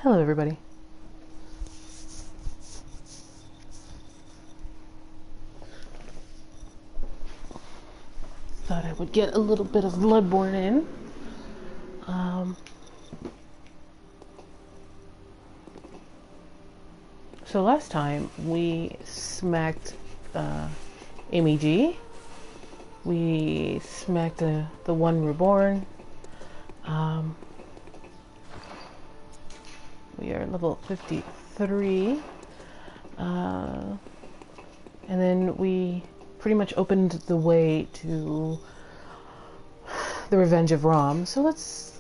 Hello, everybody. Thought I would get a little bit of Bloodborne in. So last time we smacked Amy G. We smacked the one reborn. We are level 53. And then we pretty much opened the way to the Revenge of Rom. So let's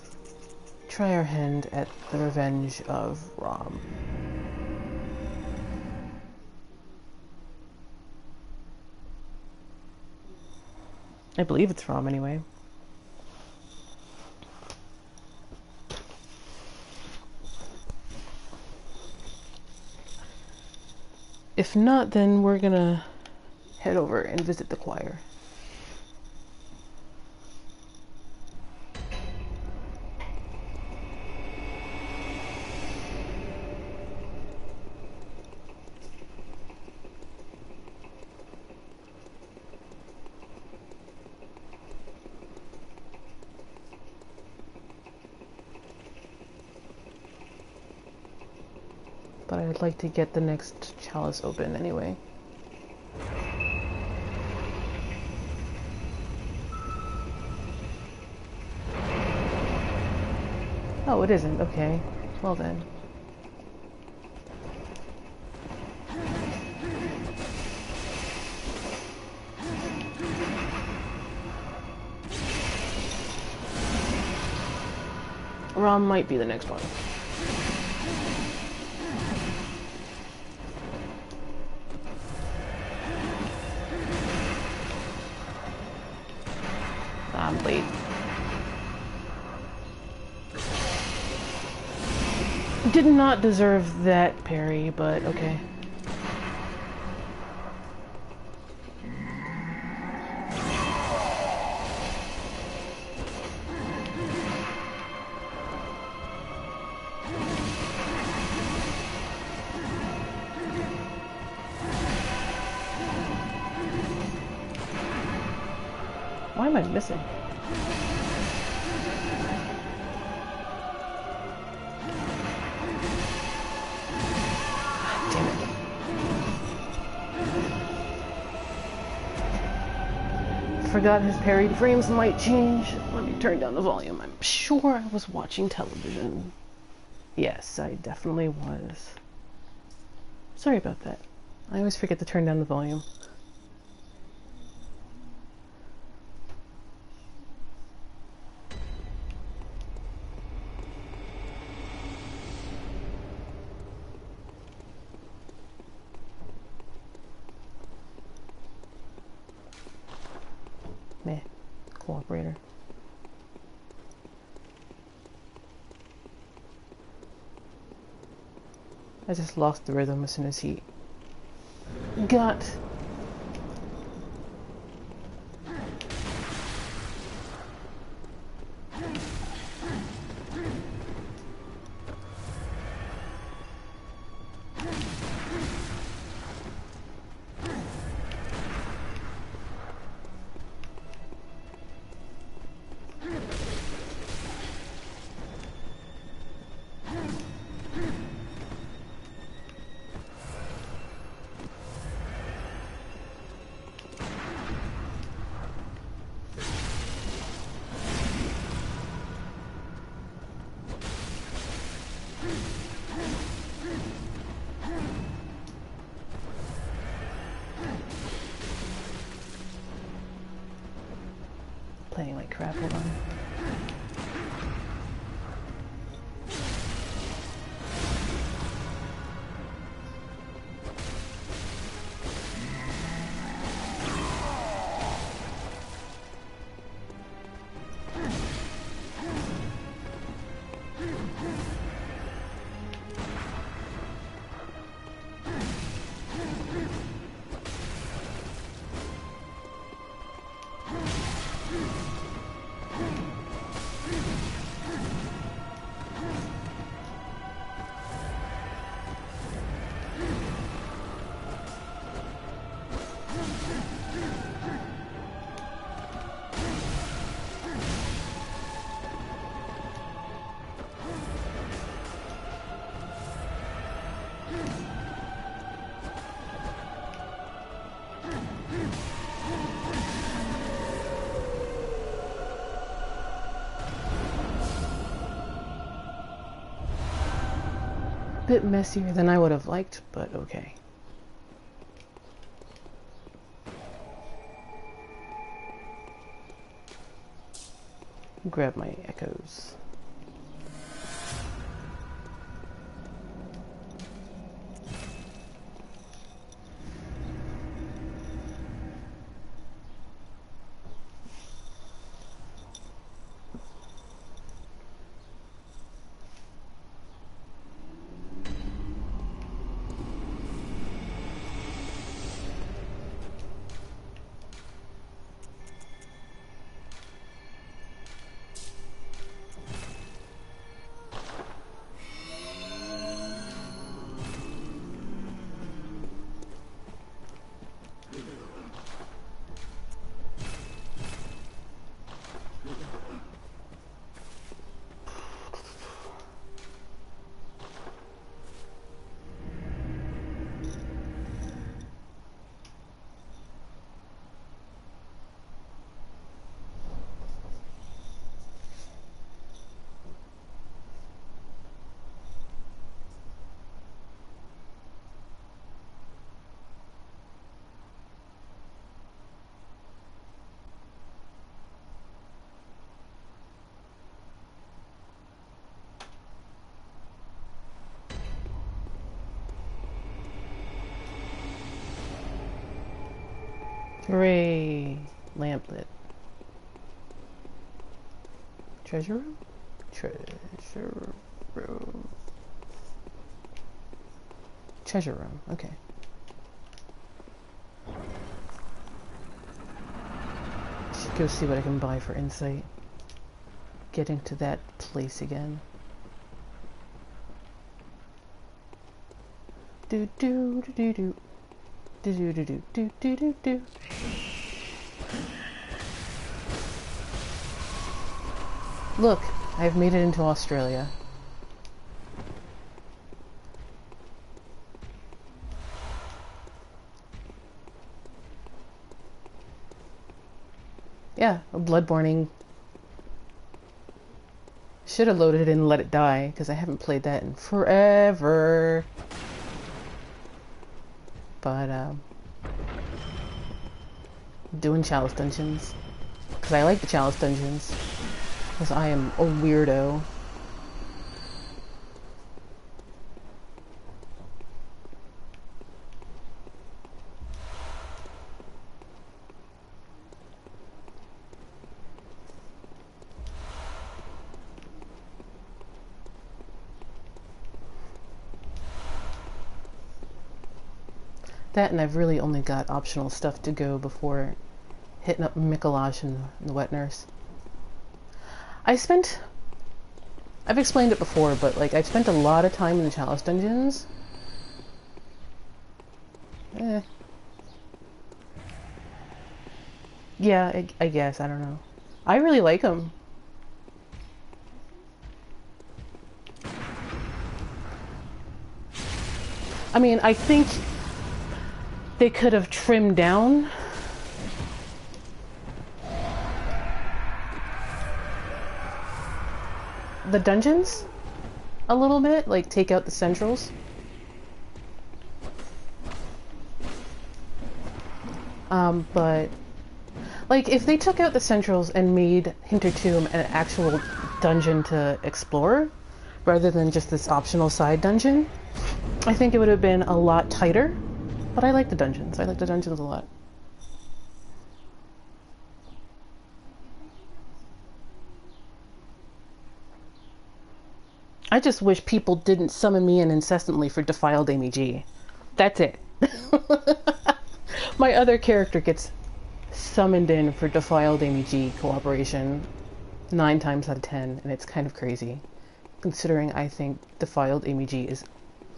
try our hand at the Revenge of Rom. I believe it's Rom anyway. If not, then we're gonna head over and visit the choir. But I'd like to get the next chalice open anyway. Oh, it isn't. Okay. Well then. Rom might be the next one. I'm late. Did not deserve that parry, but okay. Why am I missing? Damn it. Forgot his parried frames might change. Let me turn down the volume. I'm sure I was watching television. Yes, I definitely was. Sorry about that. I always forget to turn down the volume. Meh. Cooperator. I just lost the rhythm as soon as he got... Playing like crap, hold on. Bit messier than I would have liked, but okay. Grab my echoes. Hooray! Lamplit. Treasure room? Treasure room. Treasure room, okay. Should go see what I can buy for insight. Get into that place again. Do do do do do. Do do do do do do do do. Look, I've made it into Australia. Yeah, a Bloodborne. Should have loaded it in and let it die, because I haven't played that in forever. But, doing Chalice Dungeons. Because I like the Chalice Dungeons. Because I am a weirdo. That, and I've really only got optional stuff to go before hitting up Michelage and the Wet Nurse. I've explained it before, but like I've spent a lot of time in the Chalice Dungeons. Yeah, I guess, I don't know. I really like them. I mean, I think they could have trimmed down the dungeons a little bit, like take out the centrals. But like if they took out the centrals and made Hintertomb an actual dungeon to explore rather than just this optional side dungeon, I think it would have been a lot tighter. But I like the dungeons. I like the dungeons a lot. I just wish people didn't summon me in incessantly for Defiled Amy G. That's it. My other character gets summoned in for Defiled Amy G cooperation 9 times out of 10, and it's kind of crazy, considering I think Defiled Amy G is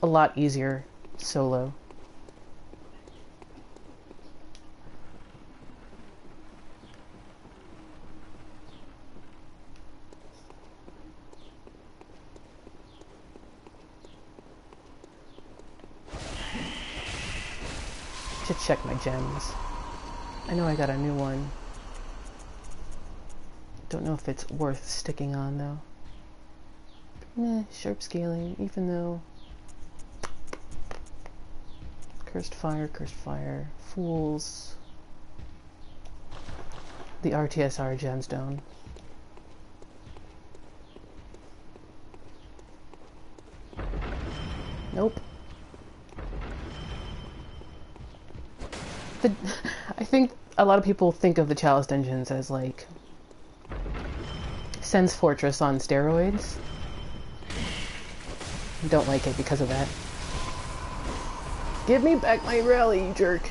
a lot easier solo. Should check my gems. I know I got a new one. Don't know if it's worth sticking on though. Sharp scaling, even though Cursed fire, fools. The RTSR gemstone. Nope. I think a lot of people think of the Chalice dungeons as like Sen's Fortress on steroids. Don't like it because of that. Give me back my rally, you jerk.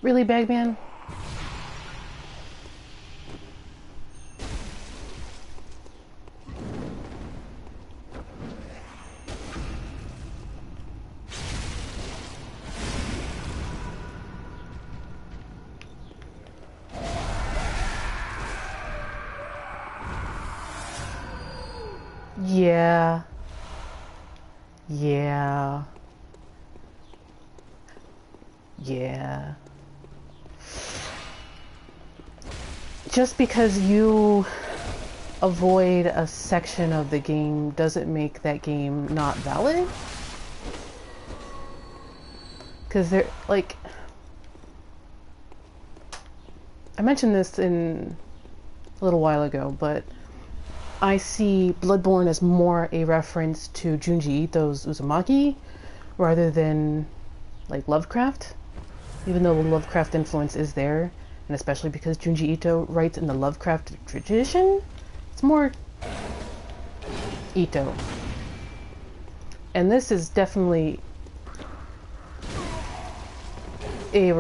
Really, Bagman? Yeah. Yeah. Yeah. Just because you avoid a section of the game doesn't make that game not valid. Because they're like, I mentioned this in a little while ago, but I see Bloodborne as more a reference to Junji Ito's Uzumaki rather than like Lovecraft, even though the Lovecraft influence is there, and especially because Junji Ito writes in the Lovecraft tradition, it's more Ito. And this is definitely a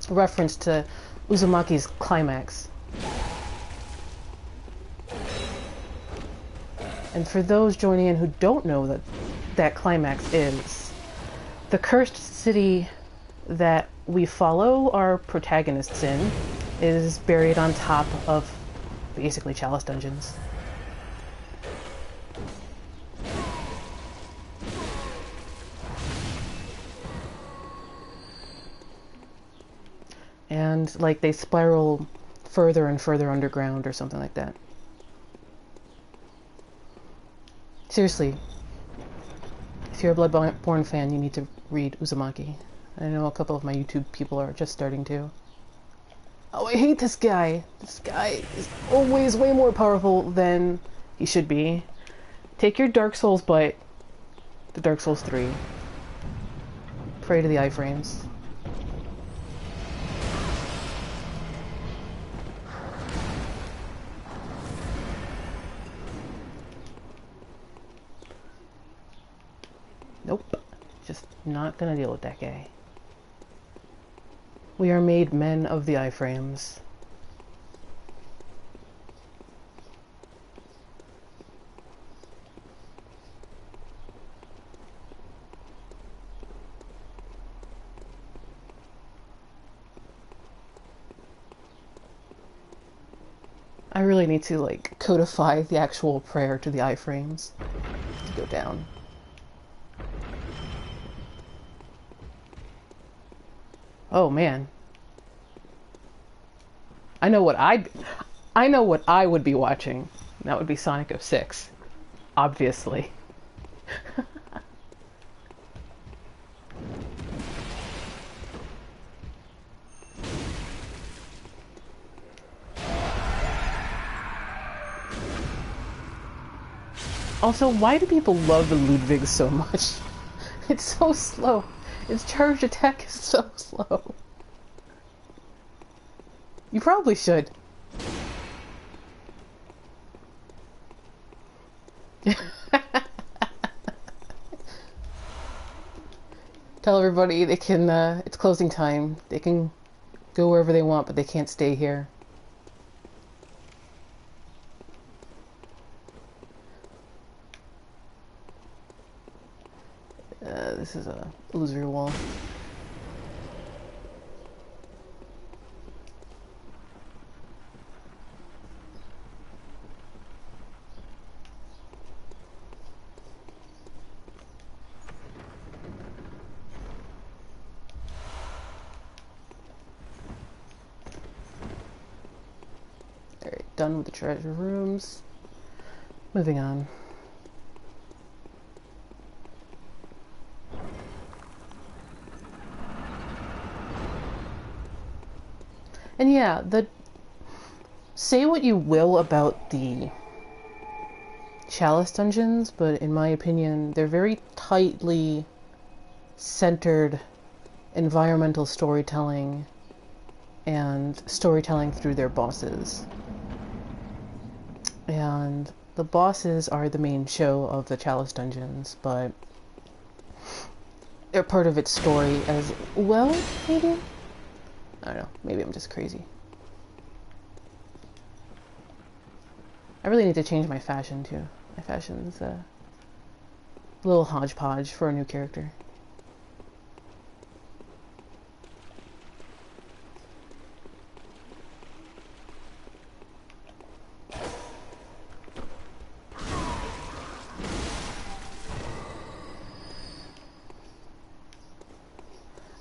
reference to Uzumaki's climax. And for those joining in who don't know what that climax is, the cursed city that we follow our protagonists in is buried on top of basically Chalice dungeons. And like they spiral further and further underground or something like that. Seriously, if you're a Bloodborne fan, you need to read Uzumaki. I know a couple of my YouTube people are just starting to. Oh, I hate this guy. This guy is always way more powerful than he should be. Take your Dark Souls bite to Dark Souls 3. Pray to the iframes. Nope. Just not gonna deal with that guy. We are made men of the iframes. I really need to like codify the actual prayer to the iframes to go down. Oh man. I know what I would be watching. That would be Sonic 06. Obviously. Also, why do people love the Ludwig so much? It's so slow. Its charged attack is so slow. You probably should. Tell everybody they can, it's closing time. They can go wherever they want, but they can't stay here. This is a illusory wall. done with the treasure rooms. Moving on. And yeah, say what you will about the Chalice dungeons, but in my opinion, they're very tightly centered environmental storytelling and storytelling through their bosses. And the bosses are the main show of the Chalice dungeons, but they're part of its story as well, maybe? I don't know, maybe I'm just crazy. I really need to change my fashion too. My fashion's a little hodgepodge for a new character.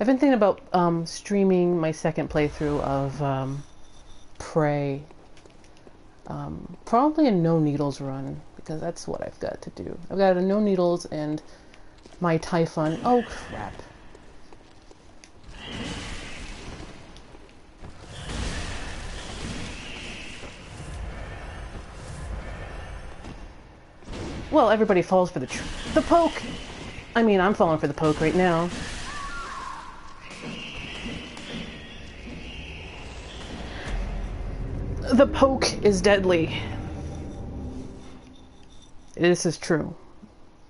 I've been thinking about streaming my second playthrough of Prey. Probably a no needles run, because that's what I've got to do. I've got a no needles and my Typhon. Oh crap. Well, everybody falls for the poke. I mean, I'm falling for the poke right now. The poke is deadly. This is true.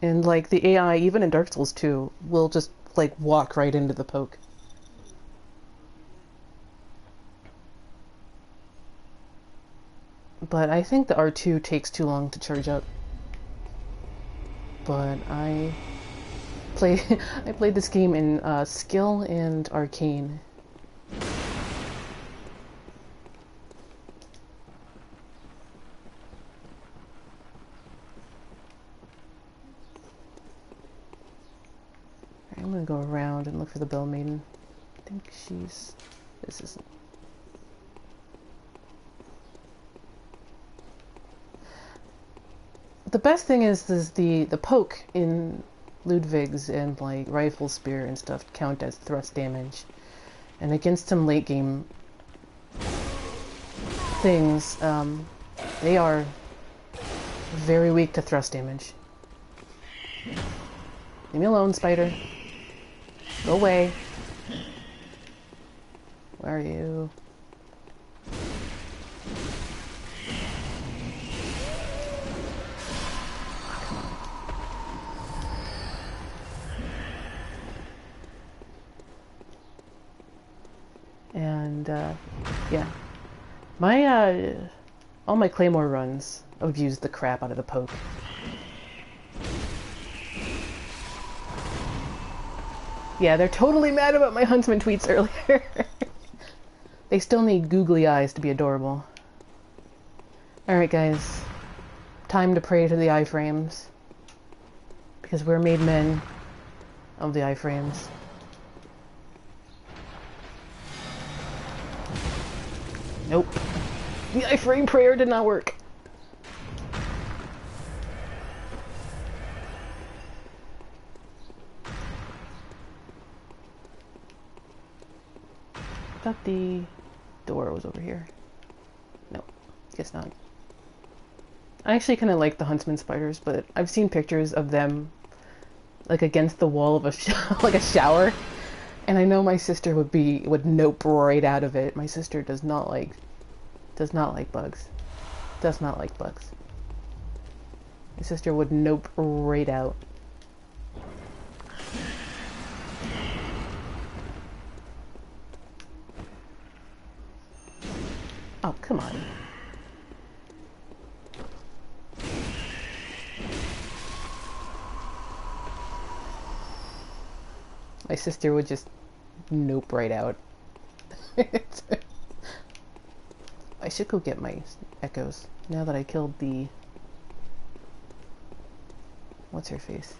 And like the AI, even in Dark Souls 2, will just like walk right into the poke. But I think the R2 takes too long to charge up. But I played this game in skill and arcane. I'm gonna go around and look for the Bell Maiden. I think she's... This isn't... The best thing is the poke in Ludwig's and like rifle, spear and stuff count as thrust damage. And against some late game things, they are very weak to thrust damage. Leave me alone, spider. Go away. Where are you? And, yeah. My, all my Claymore runs abuse the crap out of the poke. Yeah, they're totally mad about my Huntsman tweets earlier. They still need googly eyes to be adorable. Alright guys, time to pray to the iframes. Because we're made men of the iframes. Nope. The iframe prayer did not work. I thought the door was over here. No, guess not. I actually kind of like the huntsman spiders, but I've seen pictures of them like against the wall of a like a shower, and I know my sister would nope right out of it. My sister does not like bugs. Does not like bugs. My sister would nope right out. Oh, come on. My sister would just nope right out. I should go get my echoes now that I killed the... What's her face?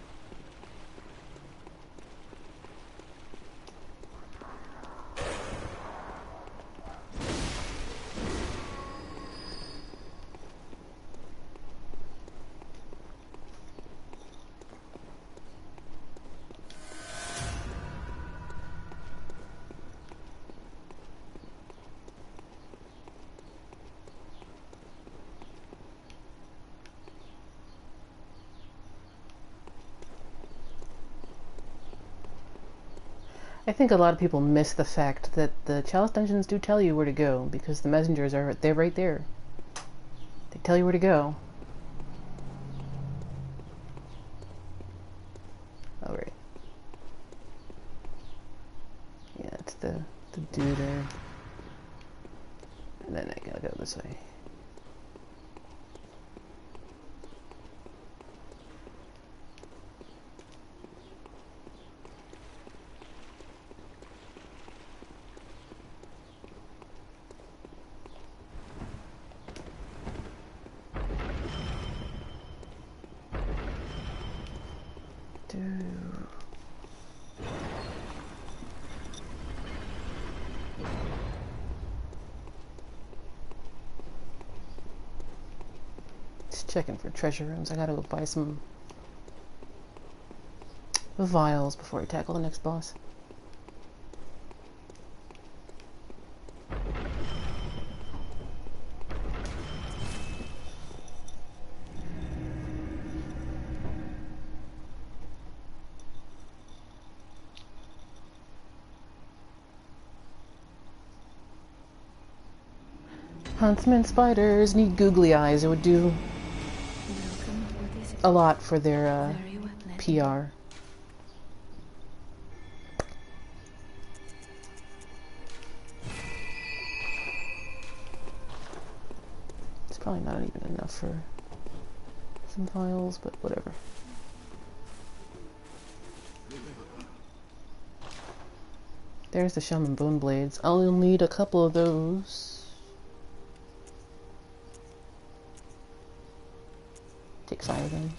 I think a lot of people miss the fact that the Chalice dungeons do tell you where to go, because the messengers are they're right there. They tell you where to go. Oh, right. Yeah, it's the dude there. And then I gotta go this way. Just checking for treasure rooms. I gotta go buy some vials before I tackle the next boss. Huntsman spiders need googly eyes. It would do a lot for their PR. It's probably not even enough for some vials, but whatever. There's the shaman bone blades. I'll need a couple of those. Take 5 of them.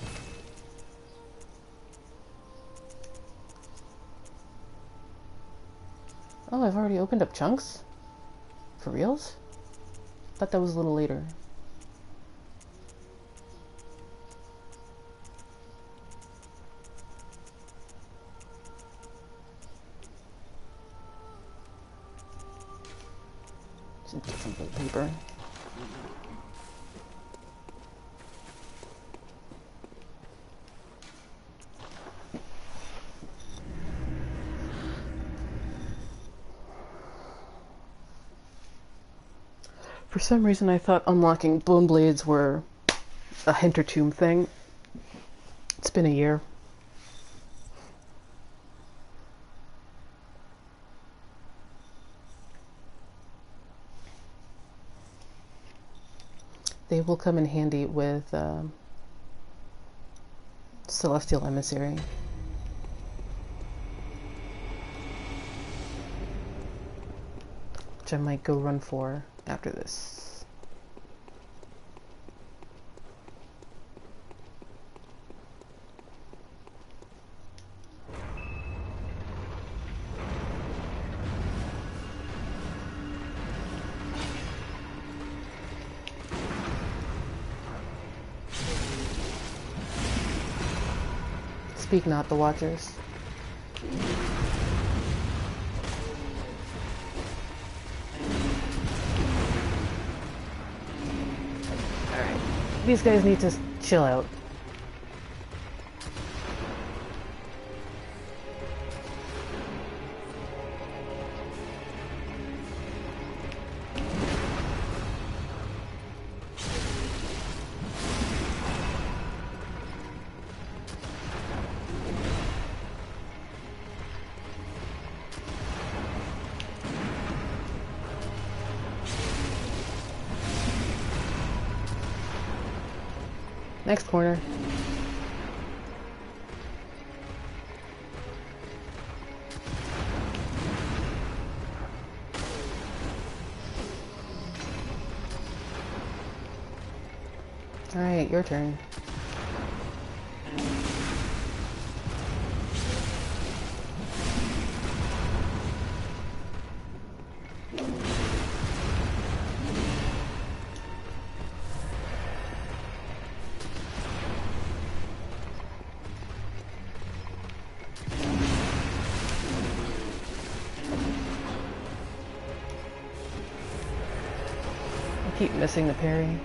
Oh, I've already opened up chunks? For reals? Thought that was a little later. Just get some blue paper. For some reason I thought unlocking bone blades were a Hintertomb thing. It's been a year. They will come in handy with Celestial Emissary. Which I might go run for after this. Speak not the Watchers. These guys need to chill out. Next corner. All right, your turn. Keep missing the parry.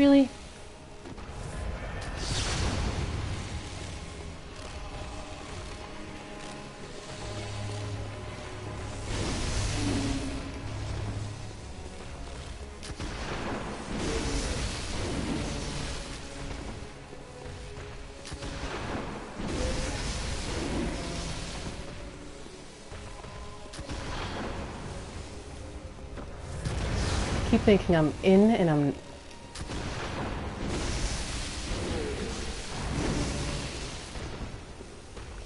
Really? I keep thinking I'm in and I'm...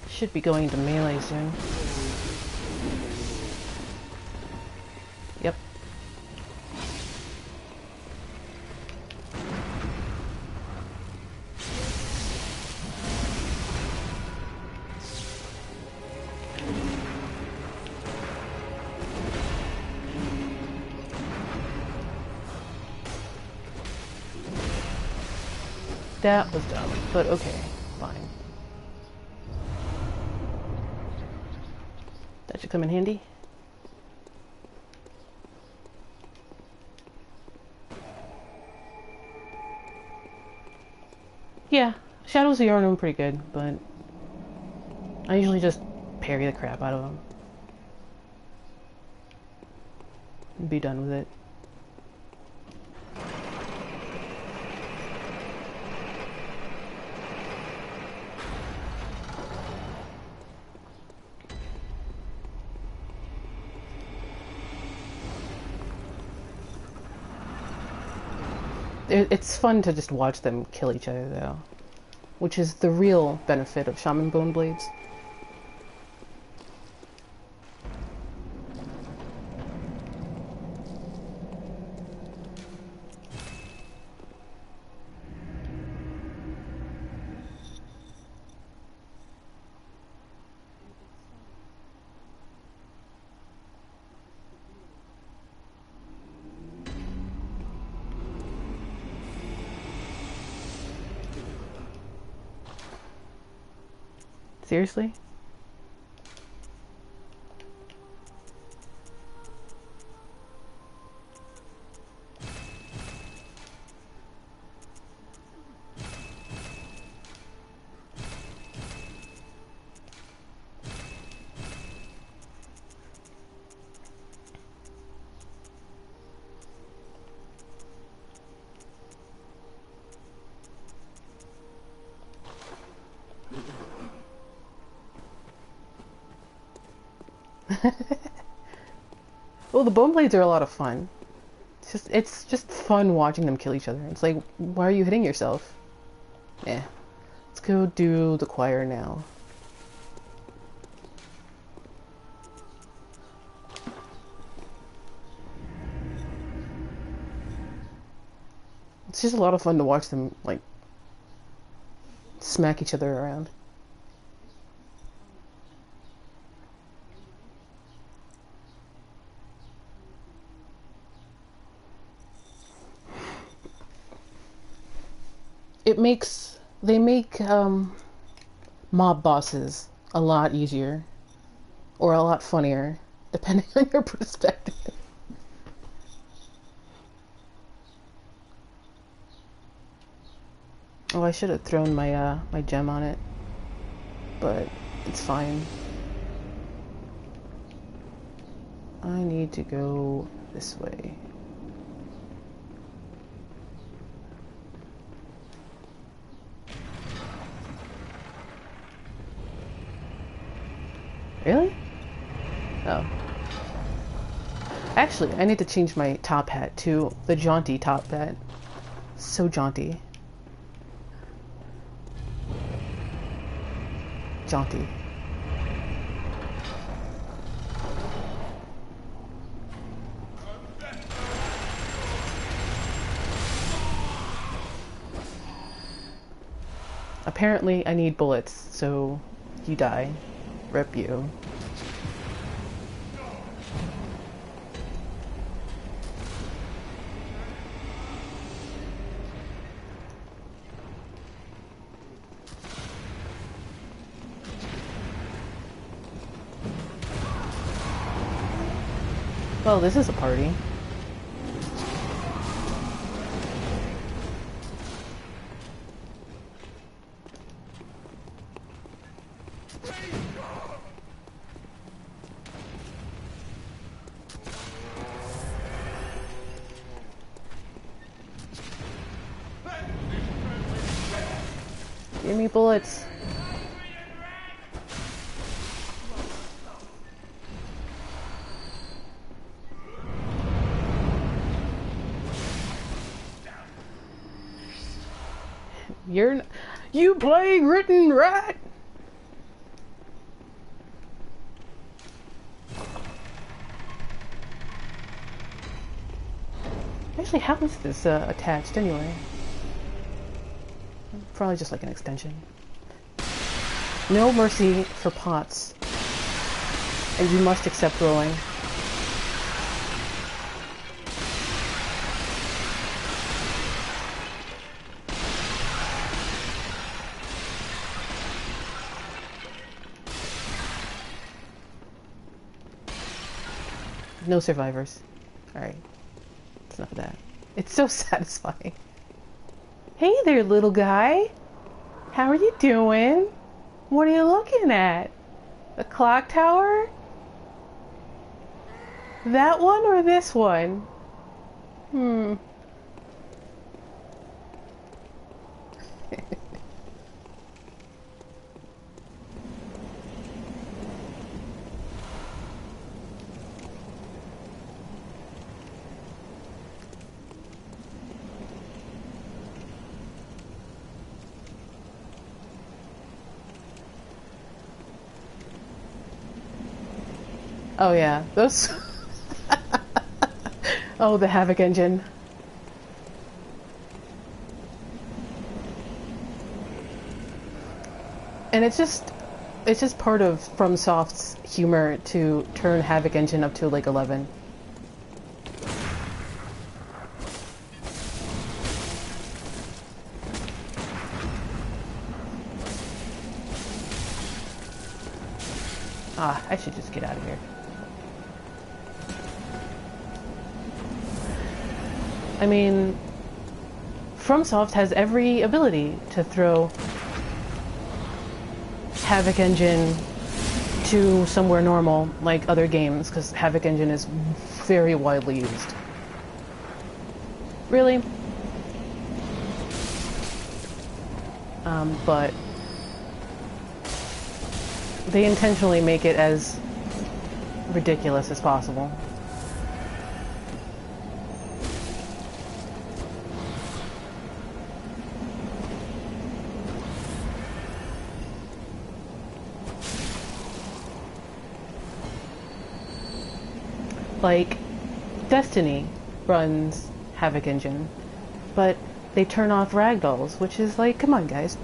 Should be going into melee soon. Yep. That was dumb, but okay, fine. That should come in handy. Yeah, Shadows of Yharnam pretty good, but I usually just parry the crap out of them. And be done with it. It's fun to just watch them kill each other, though, which is the real benefit of Shaman Bone Blades. Seriously? Well, the bone blades are a lot of fun. It's just fun watching them kill each other. It's like, why are you hitting yourself? Yeah. Let's go do the choir now. It's just a lot of fun to watch them, like, smack each other around. They make mob bosses a lot easier or a lot funnier depending on your perspective. Oh, I should have thrown my my gem on it, but it's fine. I need to go this way. Really? Oh. Actually, I need to change my top hat to the jaunty top hat. So jaunty. Jaunty. Apparently, I need bullets, so you die. Rip you. Well, this is a party. bullets. You playing written rat? Actually, how is this attached anyway? Probably just like an extension. No mercy for pots. And you must accept rolling. No survivors. Alright. It's enough of that. It's so satisfying. Hey there, little guy. How are you doing? What are you looking at? A clock tower? That one or this one? Oh yeah, those... Oh, the Havoc engine. And it's just part of FromSoft's humor to turn Havoc engine up to like 11. Ah, I should just get out of here. I mean, FromSoft has every ability to throw Havoc engine to somewhere normal, like other games, because Havoc engine is very widely used. Really? But they intentionally make it as ridiculous as possible. Like, Destiny runs Havoc engine, but they turn off ragdolls, which is like, come on guys,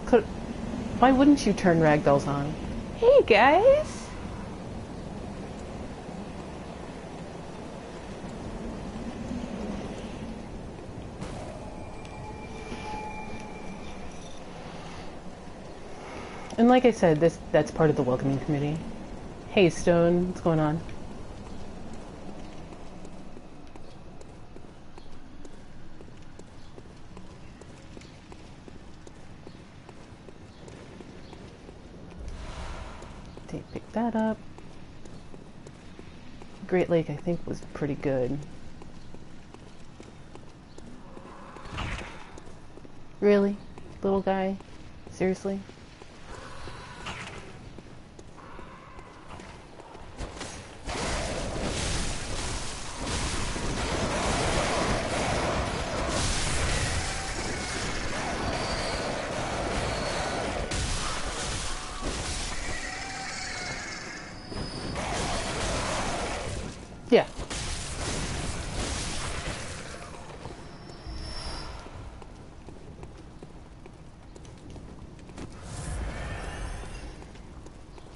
why wouldn't you turn ragdolls on? Hey guys! And like I said, that's part of the welcoming committee. Hey Stone, what's going on? Pick that up. Great Lake, I think, was pretty good. Really? Little guy? Seriously? Yeah.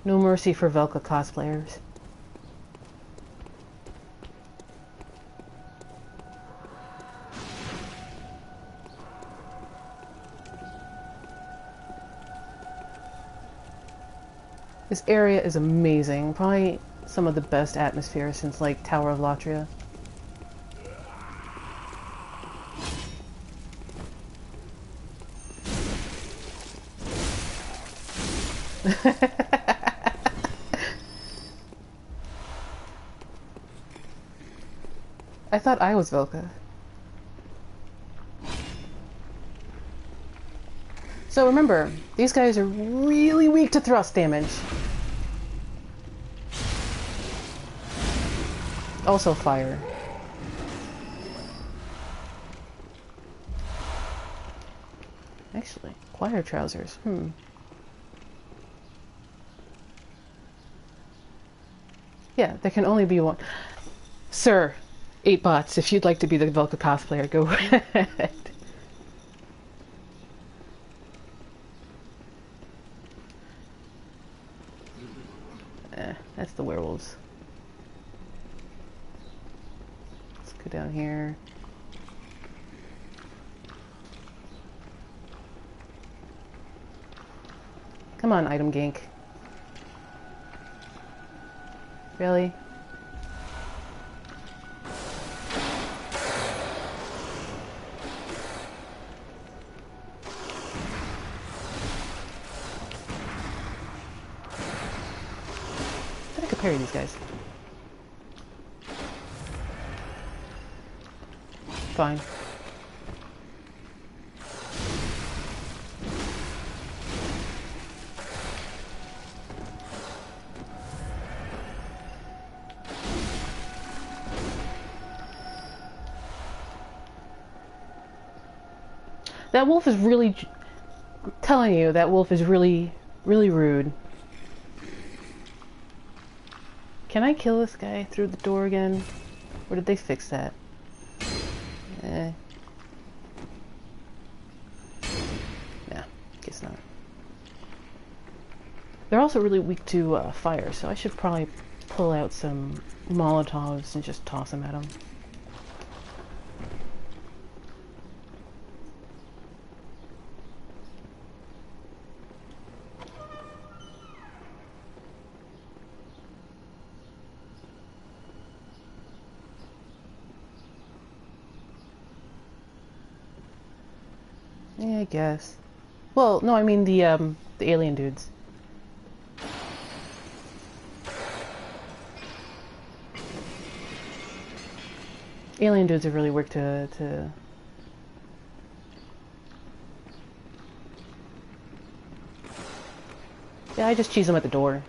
No mercy for Velka cosplayers. This area is amazing. Probably some of the best atmosphere since like Tower of Latria. I thought I was Velka. So remember, these guys are really weak to thrust damage. Also fire. Actually, choir trousers. Yeah, there can only be one. Sir, 8 bots, if you'd like to be the Velka cosplayer, go ahead. That's the werewolves. Let's go down here. Come on, item gank. Really? I could parry these guys. Fine. That wolf is really... I'm telling you, that wolf is really, really rude. Can I kill this guy through the door again? Or did they fix that? Nah, guess not. They're also really weak to fire, so I should probably pull out some Molotovs and just toss them at them. Yeah, I guess. Well, no, I mean the alien dudes. Alien dudes have really worked to... Yeah, I just cheese them at the door.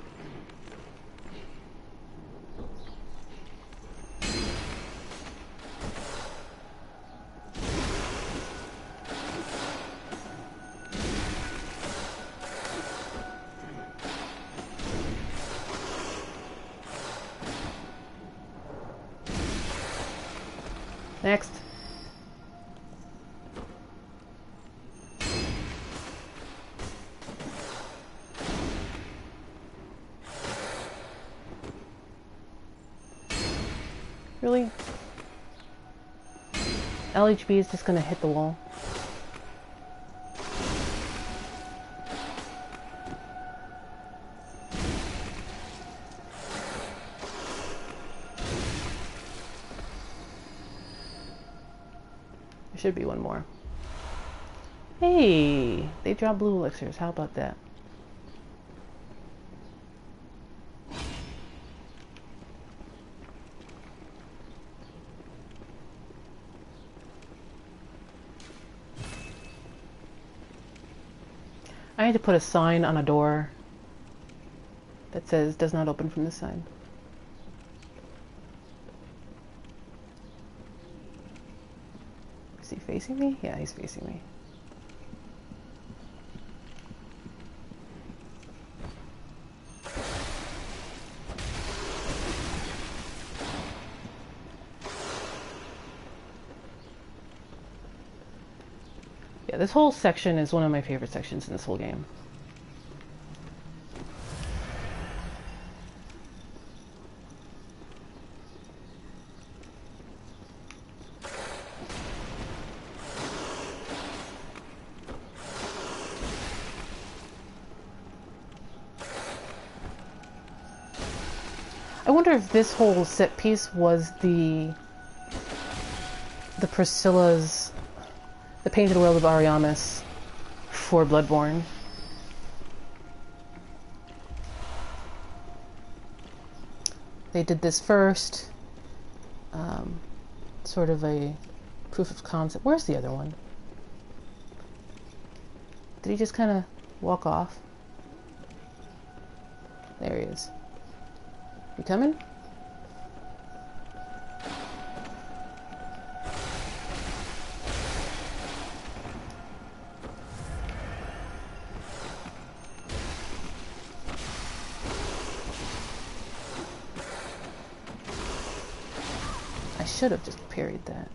Next. Really? LHB is just gonna hit the wall. Should be one more. Hey, they drop blue elixirs. How about that? I need to put a sign on a door that says does not open from this side. Is he facing me? Yeah, he's facing me. Yeah, this whole section is one of my favorite sections in this whole game. I wonder if this whole set piece was the Priscilla's, the Painted World of Ariamis for Bloodborne. They did this first, sort of a proof of concept. Where's the other one? Did he just kind of walk off? There he is. You coming? I should have just parried that.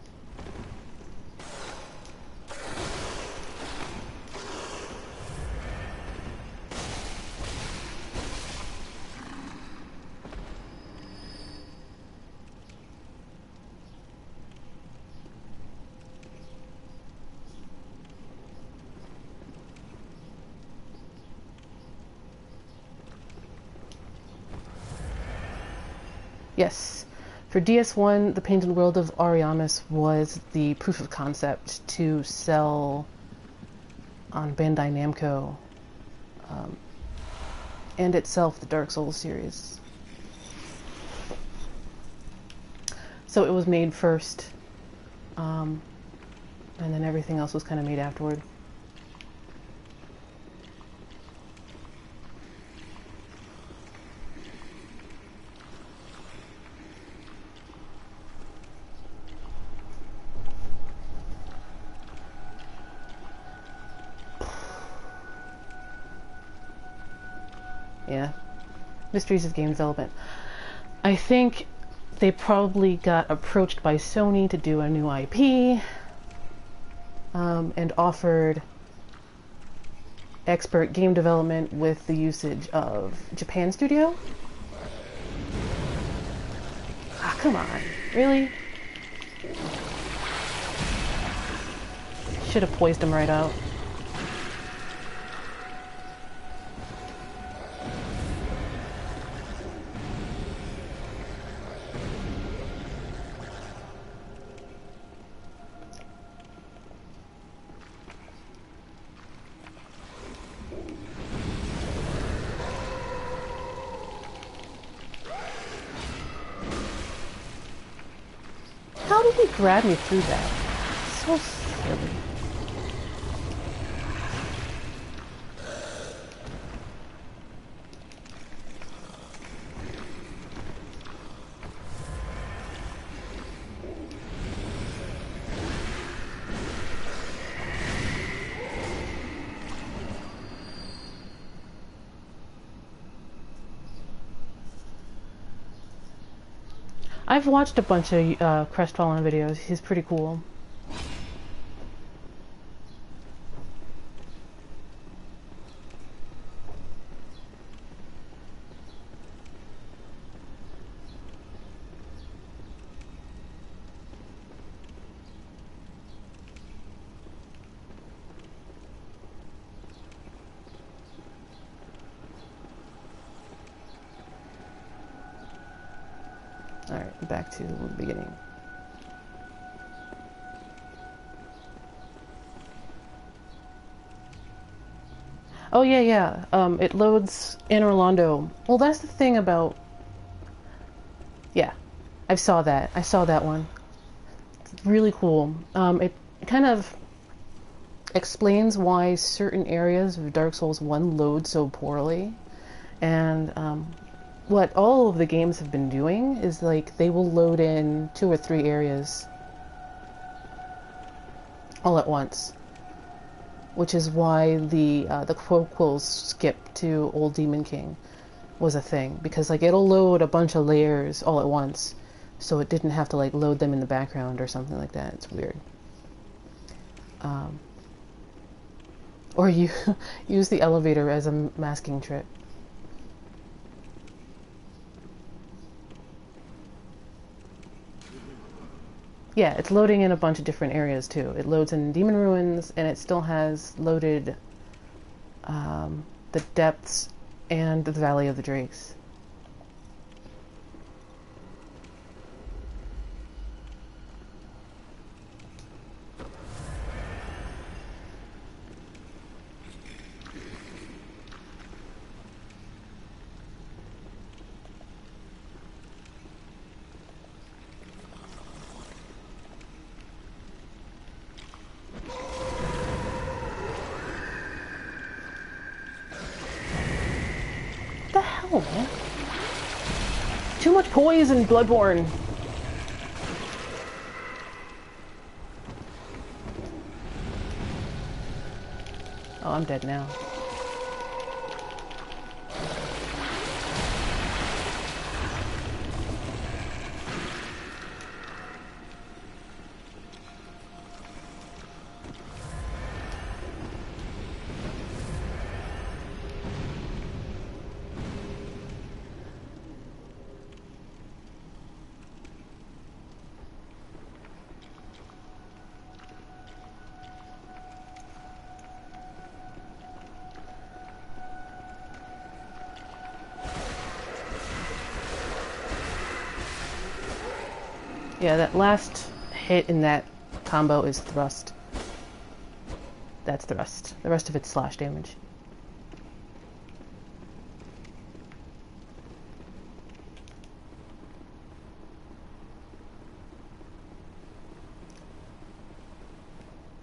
Yes. For DS1, the Painted World of Ariamis was the proof of concept to sell on Bandai Namco, and itself the Dark Souls series. So it was made first, and then everything else was kind of made afterward. Yeah, mysteries of game development. I think they probably got approached by Sony to do a new IP, and offered expert game development with the usage of Japan Studio. Ah, come on, really? Should have poised him right out. How did he grab me through that? So silly. I've watched a bunch of Crestfallen videos. He's pretty cool. Alright, back to the beginning. Oh yeah. It loads in Orlando. Well, that's the thing about... Yeah, I saw that one. It's really cool. It kind of explains why certain areas of Dark Souls 1 load so poorly. And, what all of the games have been doing is, like, they will load in 2 or 3 areas all at once, which is why the quote skip to Old Demon King was a thing, because, like, it'll load a bunch of layers all at once, so it didn't have to, like, load them in the background or something like that. It's weird. Or you use the elevator as a masking trick. Yeah, it's loading in a bunch of different areas too. It loads in Demon Ruins, and it still has loaded the Depths and the Valley of the Drakes. Too much poise in Bloodborne. Oh, I'm dead now. Yeah, that last hit in that combo is thrust. That's thrust. The rest of it's slash damage.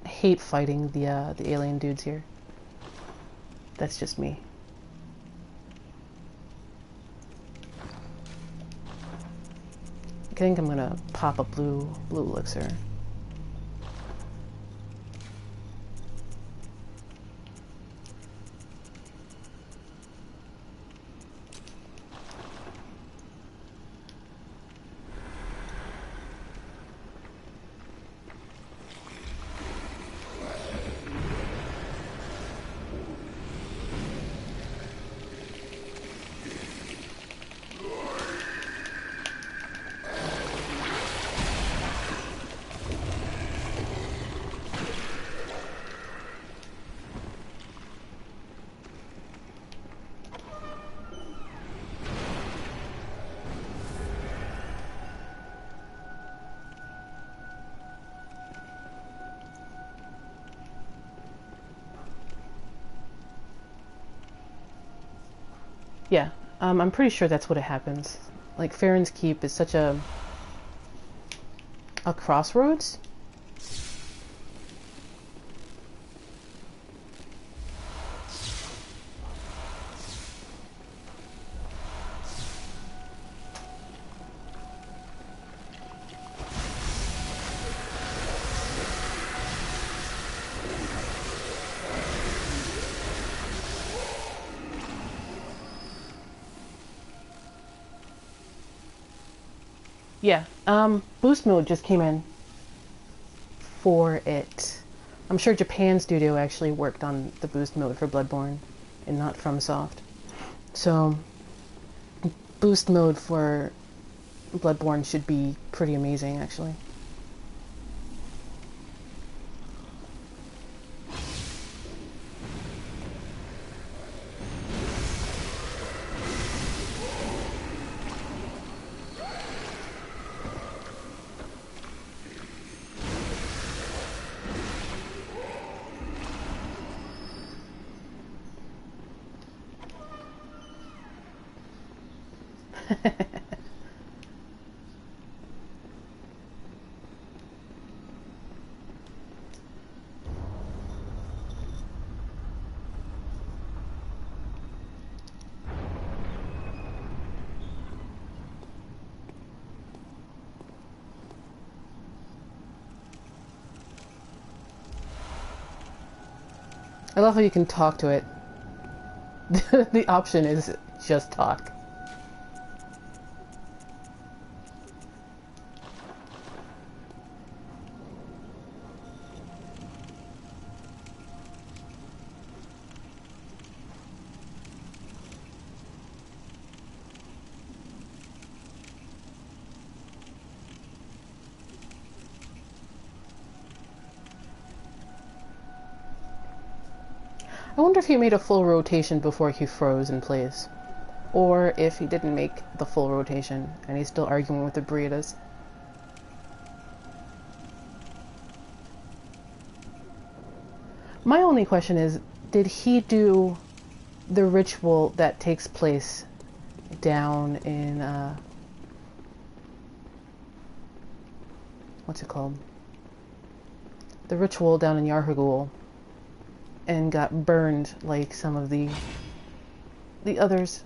I hate fighting the alien dudes here. That's just me. I think I'm gonna pop a blue elixir. Yeah, I'm pretty sure that's what it happens. Like, Farron's Keep is such a crossroads. Yeah, boost mode just came in for it. I'm sure Japan Studio actually worked on the boost mode for Bloodborne and not FromSoft. So, boost mode for Bloodborne should be pretty amazing, actually. I love how you can talk to it. The option is just talk. I wonder if he made a full rotation before he froze in place. Or if he didn't make the full rotation and he's still arguing with the Breedas. My only question is, did he do the ritual that takes place down in, what's it called? The ritual down in Yarhagul, and got burned like some of the others?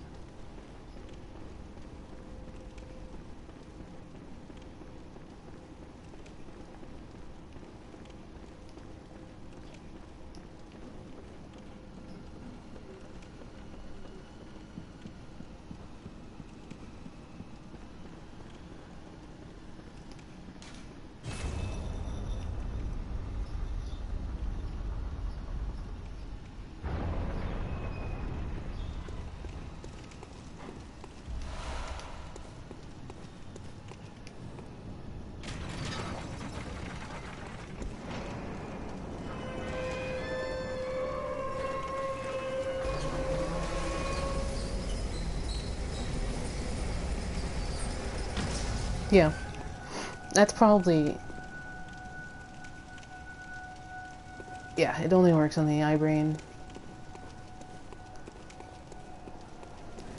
Yeah. That's probably... Yeah, it only works on the eye-brain.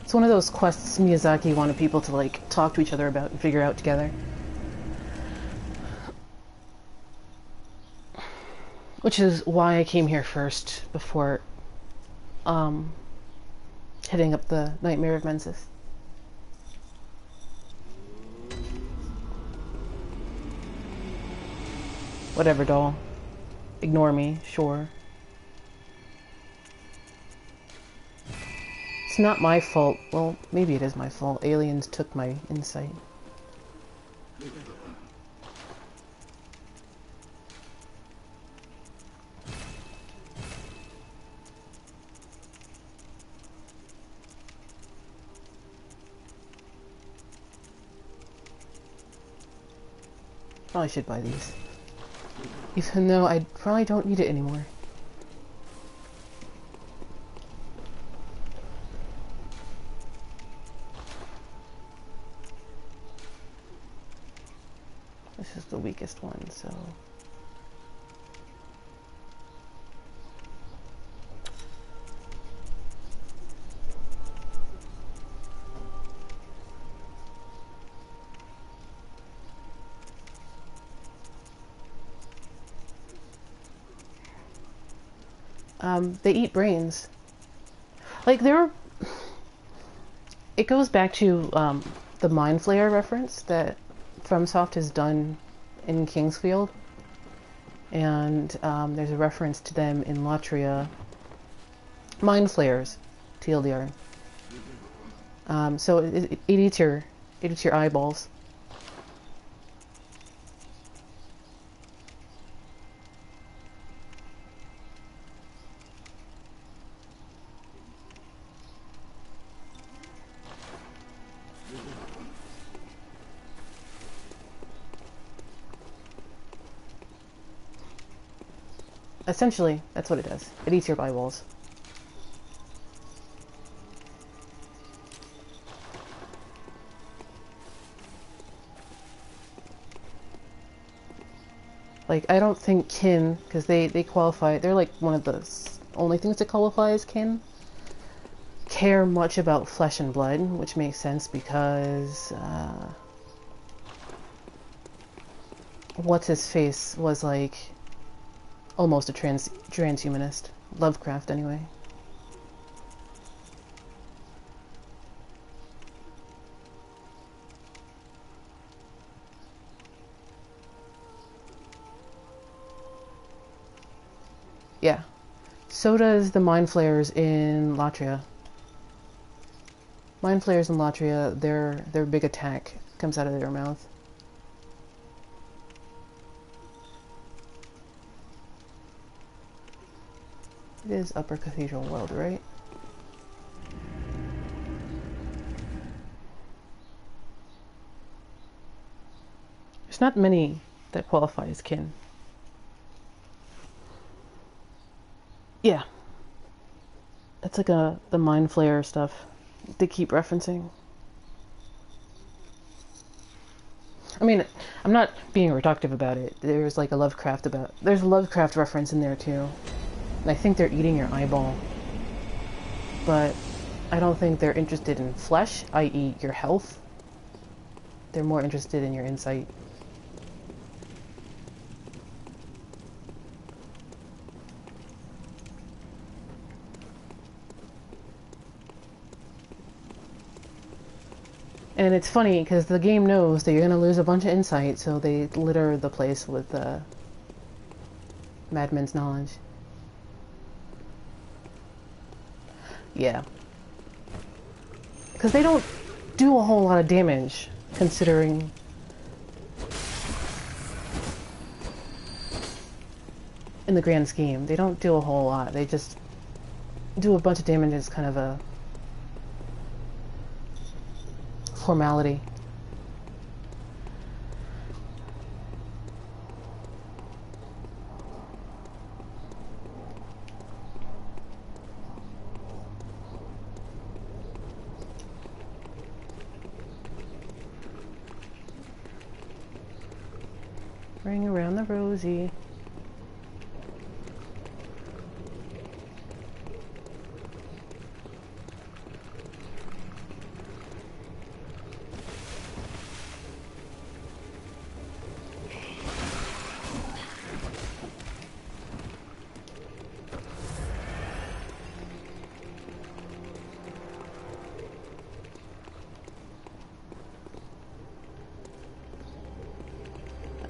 It's one of those quests Miyazaki wanted people to, like, talk to each other about and figure out together. Which is why I came here first, before, hitting up the Nightmare of Mensis. Whatever, doll. Ignore me, sure. It's not my fault. Well, maybe it is my fault. Aliens took my insight. Probably should buy these. Even though I probably don't need it anymore. This is the weakest one, so... they eat brains. Like, it goes back to, the Mind Flayer reference that FromSoft has done in Kingsfield. And, there's a reference to them in Latria. Mind Flayers, TLDR. So it eats your eyeballs. Essentially, that's what it does. It eats your eyeballs. Like, I don't think kin, because they qualify, they're like one of the only things that qualify as kin, care much about flesh and blood, which makes sense because, what's-his-face was like almost a transhumanist. Lovecraft, anyway. Yeah. So does the Mind Flayers in Latria. Mind Flayers in Latria, their big attack comes out of their mouth. It is Upper Cathedral Ward, right? There's not many that qualify as kin. Yeah. That's like the Mind Flayer stuff they keep referencing. I mean, I'm not being reductive about it. There's like a there's a Lovecraft reference in there too. And I think they're eating your eyeball. But I don't think they're interested in flesh, i.e. your health. They're more interested in your insight. And it's funny, because the game knows that you're going to lose a bunch of insight, so they litter the place with Madmen's knowledge. Yeah. Because they don't do a whole lot of damage, considering... in the grand scheme. They don't do a whole lot. They just do a bunch of damage as kind of a formality. Ring around the rosy.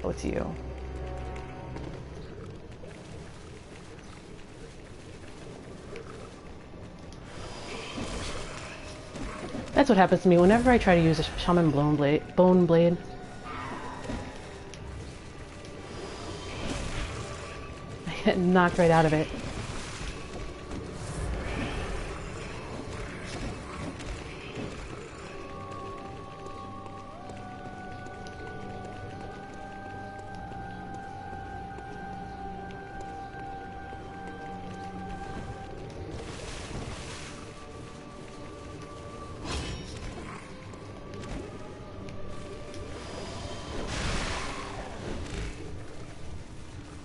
Oh, it's you. That's what happens to me whenever I try to use a shaman bone blade. I get knocked right out of it.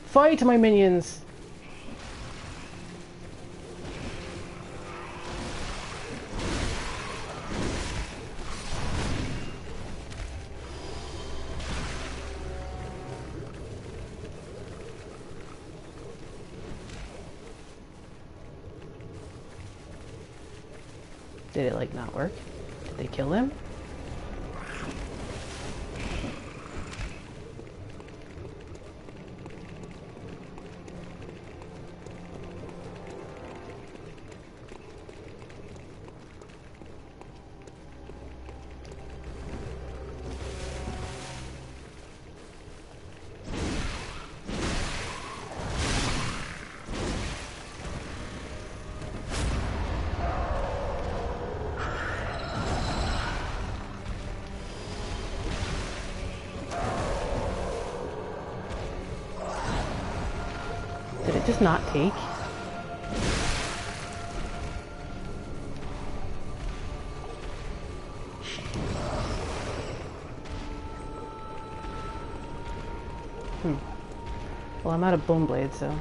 Fight, my minions! Did it, like, not work? Did they kill him? Did it just not take? Well, I'm out of bone blade, so...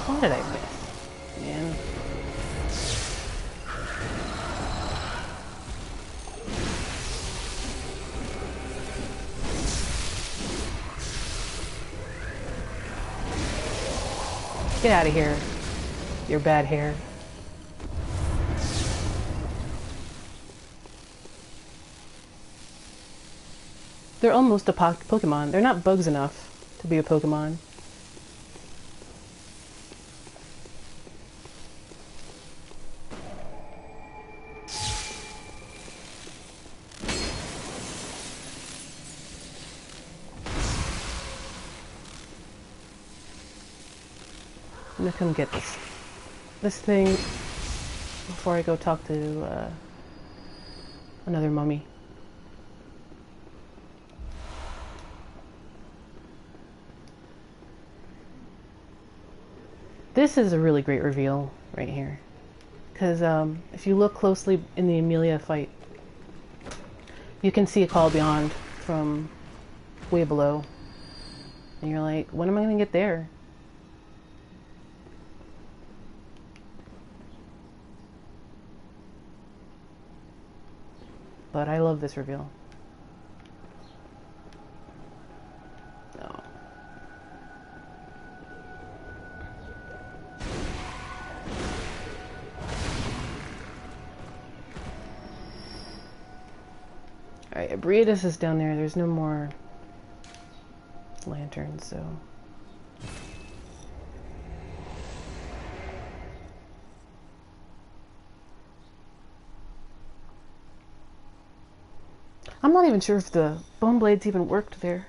What did I miss? Man. Get out of here. Your bad hair. They're almost a Pokemon. They're not bugs enough to be a Pokemon. I'm gonna come get this thing before I go talk to another mummy. This is a really great reveal right here, because if you look closely in the Amelia fight, you can see a call beyond from way below, and you're like, when am I gonna get there? But I love this reveal. Oh. Alright, Abriatus is down there. There's no more lanterns, so... I'm not even sure if the bone blades even worked there.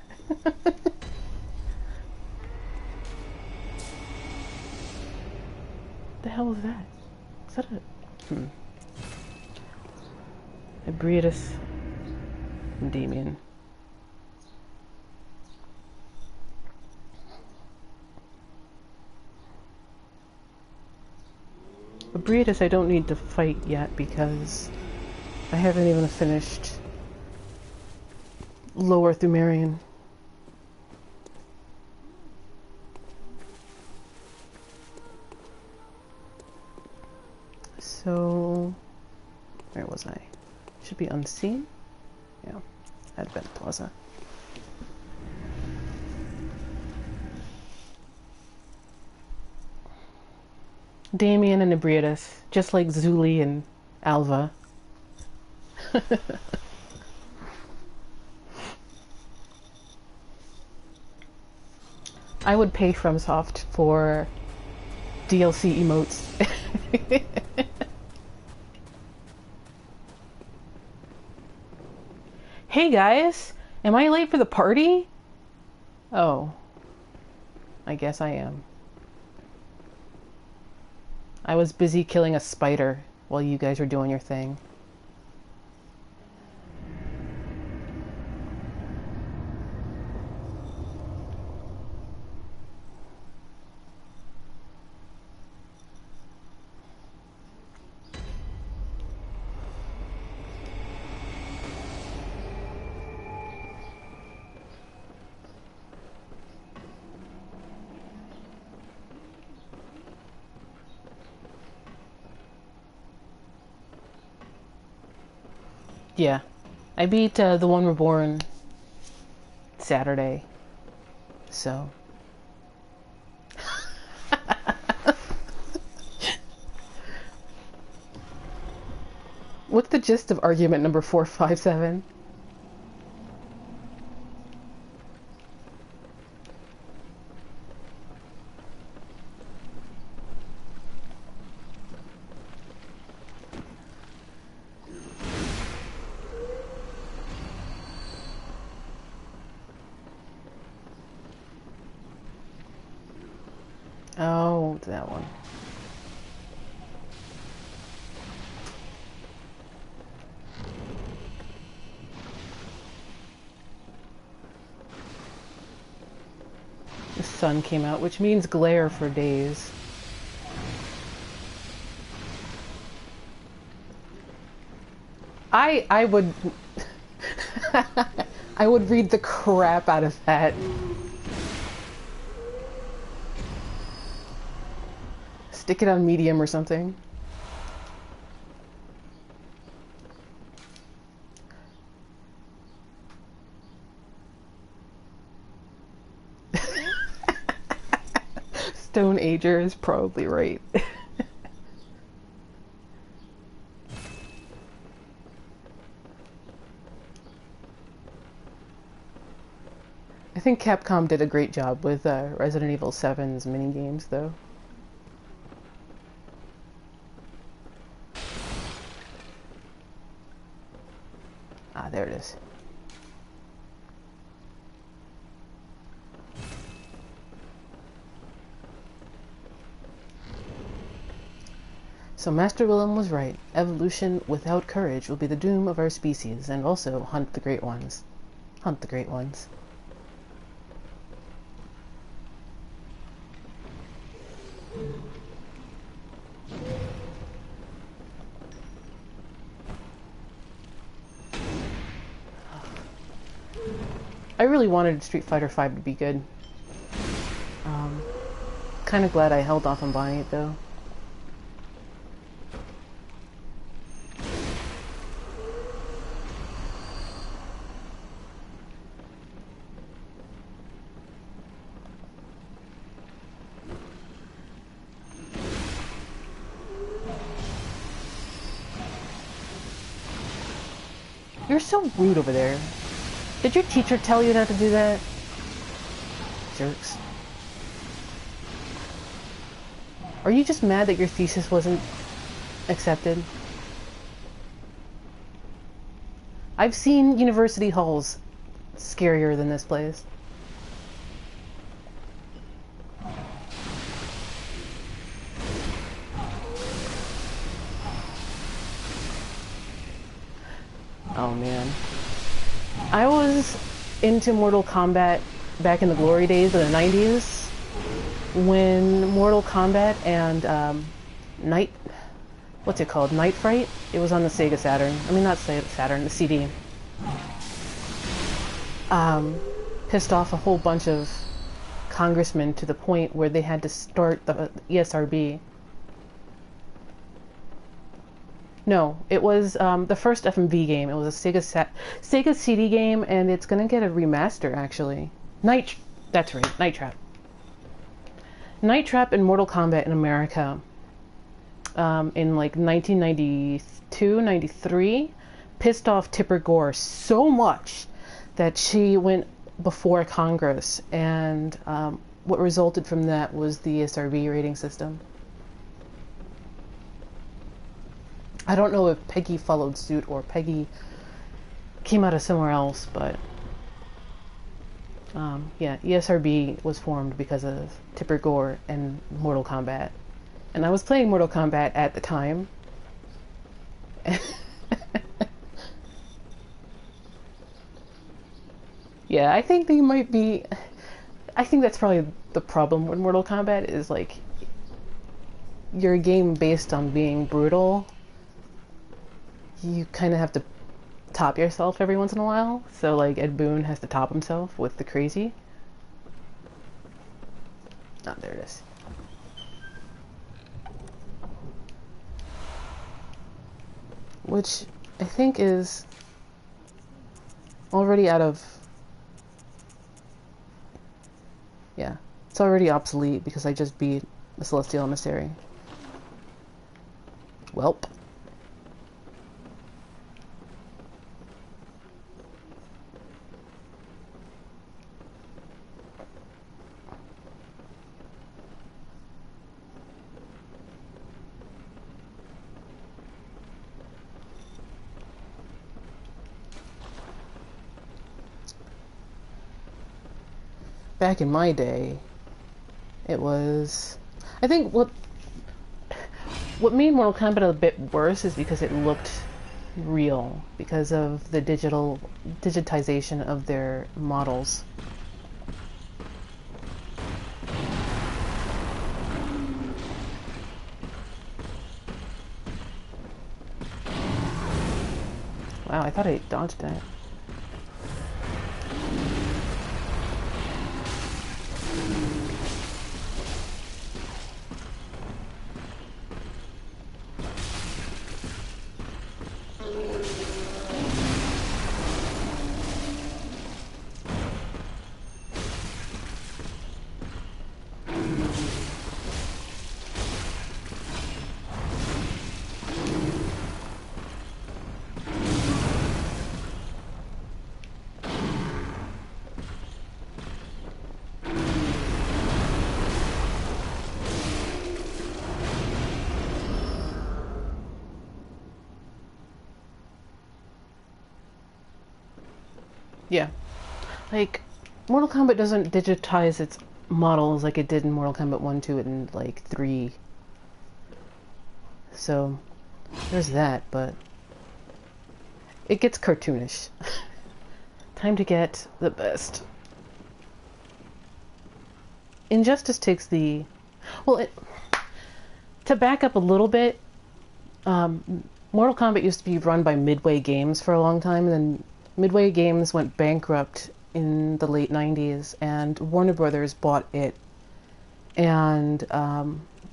The hell is that? Is that a... Ebriatus and Damien. Ebriatus I don't need to fight yet because I haven't even finished Lower Pthumerian. So, where was I? Should be unseen? Yeah, Advent Plaza. Damien and Ebriatus, just like Zuli and Alva. I would pay FromSoft for DLC emotes. Hey guys, am I late for the party? Oh, I guess I am. I was busy killing a spider while you guys were doing your thing. Yeah, I beat The One Reborn Saturday, so... What's the gist of argument number 457? Oh, that one. The sun came out, which means glare for days. I would... I would read the crap out of that. Stick it on medium or something. Stone Ager is probably right. I think Capcom did a great job with Resident Evil 7's minigames, though. Ah, there it is. So Master Willem was right. Evolution without courage will be the doom of our species, and also hunt the great ones. Hunt the great ones. I really wanted Street Fighter V to be good. Kind of glad I held off on buying it, though. You're so rude over there. Did your teacher tell you not to do that? Jerks. Are you just mad that your thesis wasn't accepted? I've seen university halls scarier than this place. Oh man. I was into Mortal Kombat back in the glory days of the 90s when Mortal Kombat and what's it called? Night Fright? It was on the Sega Saturn. I mean, not Sega Saturn, the CD. Pissed off a whole bunch of congressmen to the point where they had to start the ESRB. No, it was the first FMV game. It was a Sega CD game, and it's gonna get a remaster actually. That's right, Night Trap. Night Trap and Mortal Kombat in America in like 1992, 93, pissed off Tipper Gore so much that she went before Congress, and what resulted from that was the ESRB rating system. I don't know if Peggy followed suit or Peggy came out of somewhere else, but yeah, ESRB was formed because of Tipper Gore and Mortal Kombat. And I was playing Mortal Kombat at the time. Yeah, I think they might be... I think that's probably the problem with Mortal Kombat is like... You're a game based on being brutal. You kind of have to top yourself every once in a while. So like Ed Boon has to top himself with the crazy. Oh, there it is. Which I think is already out of... Yeah, it's already obsolete because I just beat the Celestial Emissary. Welp. Back in my day, it was... I think what made Mortal Kombat a bit worse is because it looked real, because of the digitization of their models. Wow, I thought I dodged that. Yeah. Like, Mortal Kombat doesn't digitize its models like it did in Mortal Kombat 1, 2, and, like, 3. So, there's that, but... It gets cartoonish. Time to get the best. Injustice takes the... Well, to back up a little bit, Mortal Kombat used to be run by Midway Games for a long time, and then Midway Games went bankrupt in the late 90s, and Warner Brothers bought it, and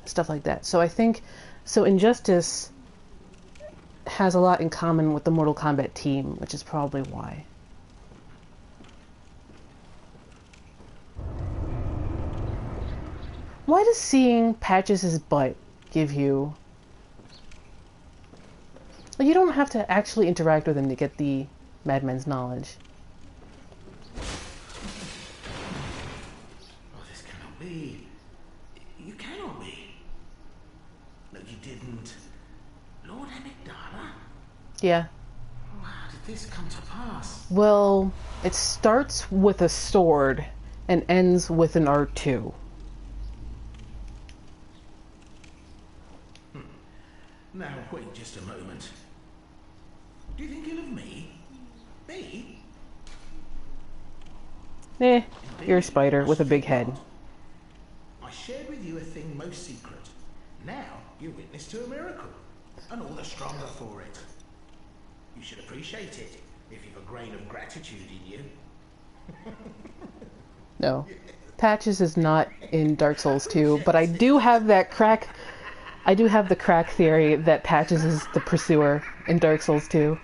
stuff like that. So I think, Injustice has a lot in common with the Mortal Kombat team, which is probably why. Why does seeing Patches' butt give you... Like, you don't have to actually interact with him to get the Madman's knowledge. Oh, this cannot be. You cannot be. No, you didn't. Lord Amygdala? Yeah. Oh, how did this come to pass? Well, it starts with a sword and ends with an R2. Now, wait just a moment. Do you think ill of me? Me? You're a spider with a big head. I shared with you a thing most secret. Now, you're witness to a miracle. And all the stronger for it. You should appreciate it, if you've a grain of gratitude in you. No. Patches is not in Dark Souls 2, but I do have that crack... I do have the crack theory that Patches is the pursuer in Dark Souls 2.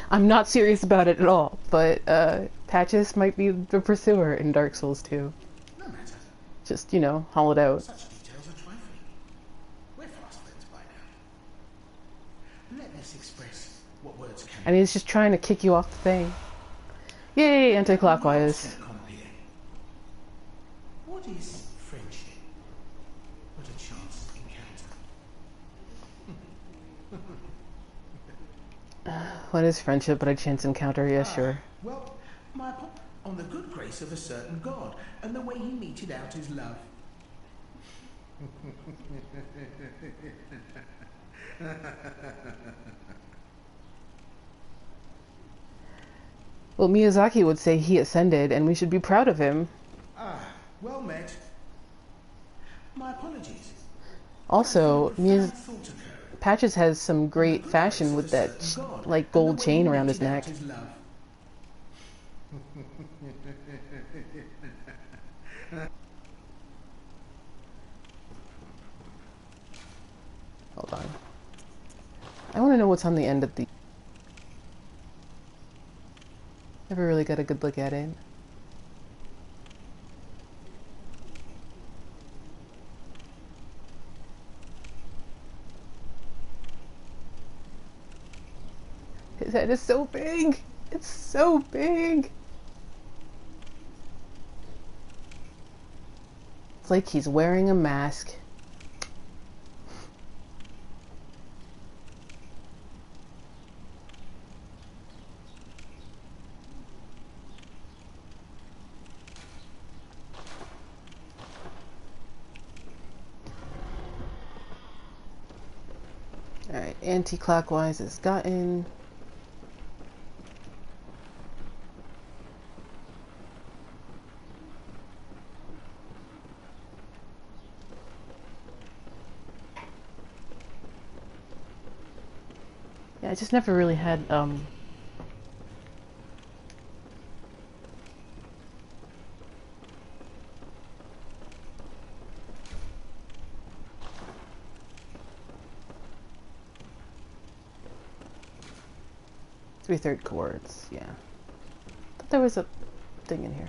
I'm not serious about it at all, but Patches might be the pursuer in Dark Souls 2. No matter. Just, you know, hollowed out. Such details are trifling. We're fast friends by now. Let us express what words can. I mean, it's just trying to kick you off the thing. Yay, anti-clockwise. What is friendship? But a chance encounter. What is friendship but a chance encounter? Yeah, sure. Well, on the good grace of a certain god, and the way he meted out his love. Well, Miyazaki would say he ascended, and we should be proud of him. Ah, well met. My apologies. Also, Patches has some great fashion with that, like, gold chain around his neck. Hold on. I want to know what's on the end of the... Never really got a good look at it. His head is so big! It's so big! It's like he's wearing a mask. Alright, anti-clockwise is gotten. Yeah, I just never really had, Three-third chords, yeah. Thought there was a thing in here.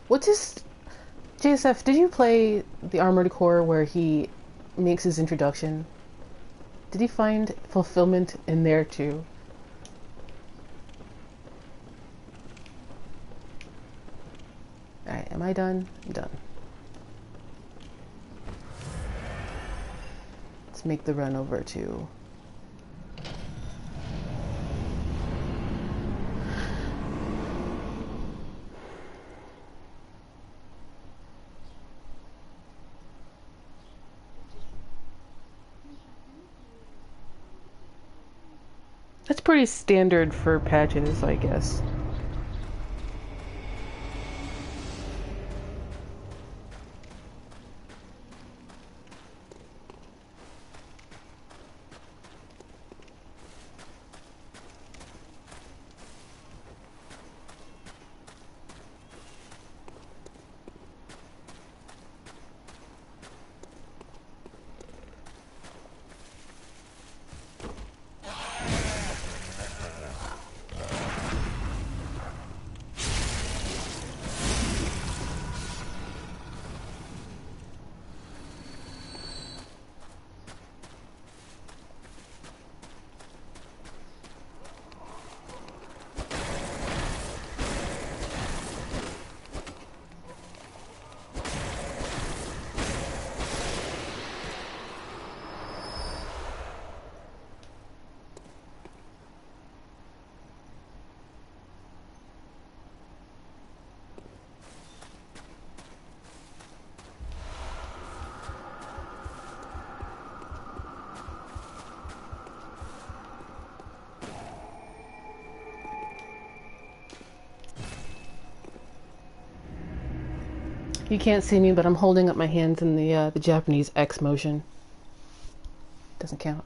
What's his... JSF, did you play the Armored Core where he makes his introduction? Did he find fulfillment in there too? Alright, am I done? I'm done. Let's make the run over to... That's pretty standard for patches, I guess. You can't see me, but I'm holding up my hands in the Japanese X motion. Doesn't count.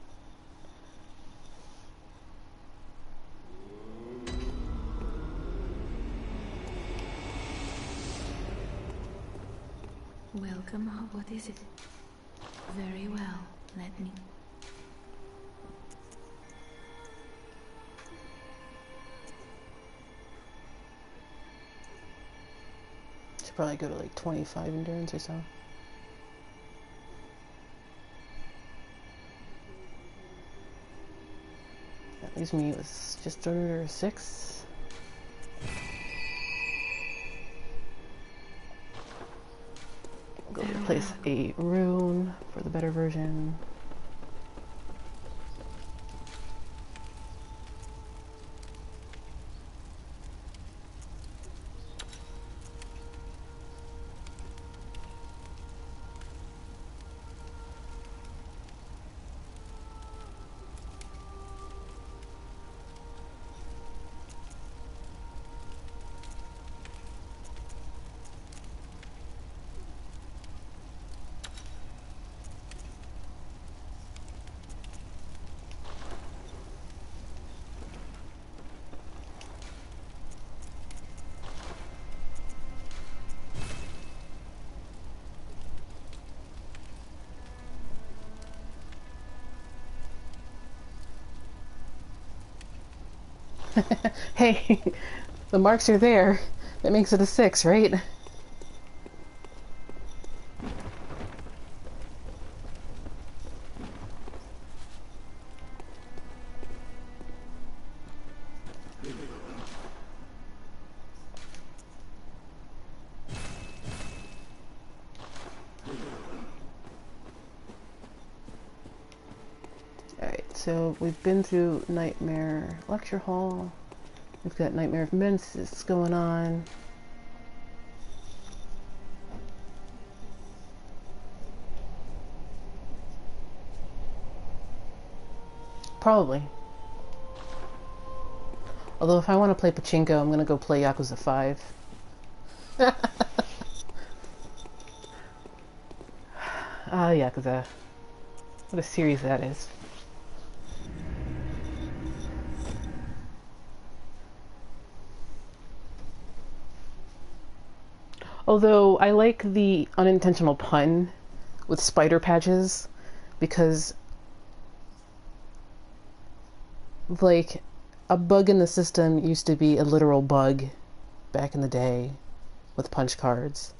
Welcome. What is it? Very well. Let me. Should probably go to like 25 endurance or so. That leaves me with just under 6. I'll go replace a rune for the better version. Hey, the marks are there. That makes it a 6, right? Alright, so we've been through Nightmare Lecture Hall. We've got Nightmare of Mensis going on. Probably. Although if I want to play Pachinko, I'm going to go play Yakuza 5. Ah, Yakuza. What a series that is. Although I like the unintentional pun with spider patches, because like a bug in the system used to be a literal bug back in the day with punch cards,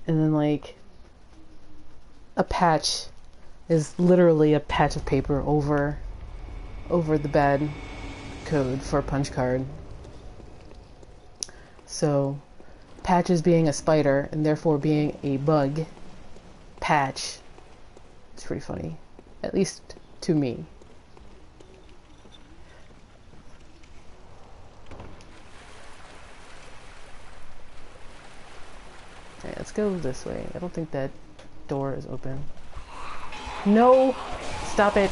and then like a patch is literally a patch of paper over the bad code for a punch card. So patches being a spider and therefore being a bug patch, it's pretty funny, at least to me. Alright, let's go this way. I don't think that door is open. No! Stop it!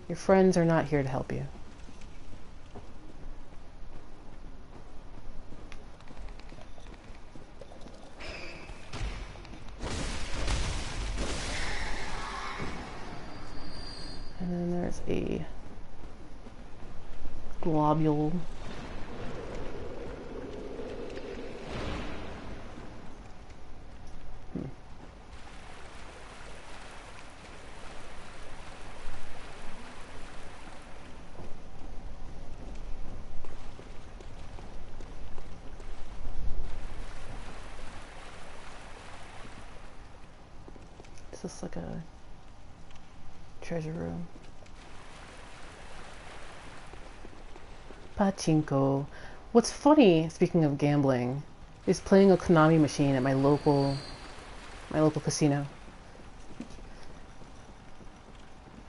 Your friends are not here to help you. And then there's a globule. Is this like a treasure room? Pachinko. What's funny, speaking of gambling, is playing a Konami machine at my local casino.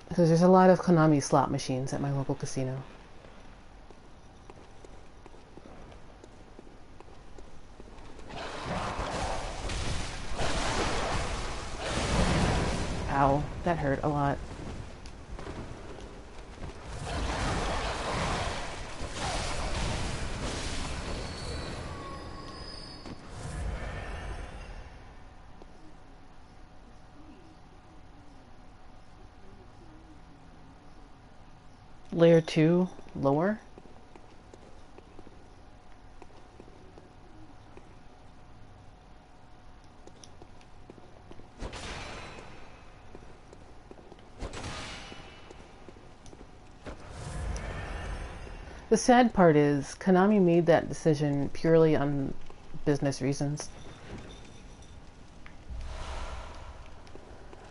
Because there's a lot of Konami slot machines at my local casino. Ow, that hurt a lot. Layer 2 lower? The sad part is, Konami made that decision purely on business reasons.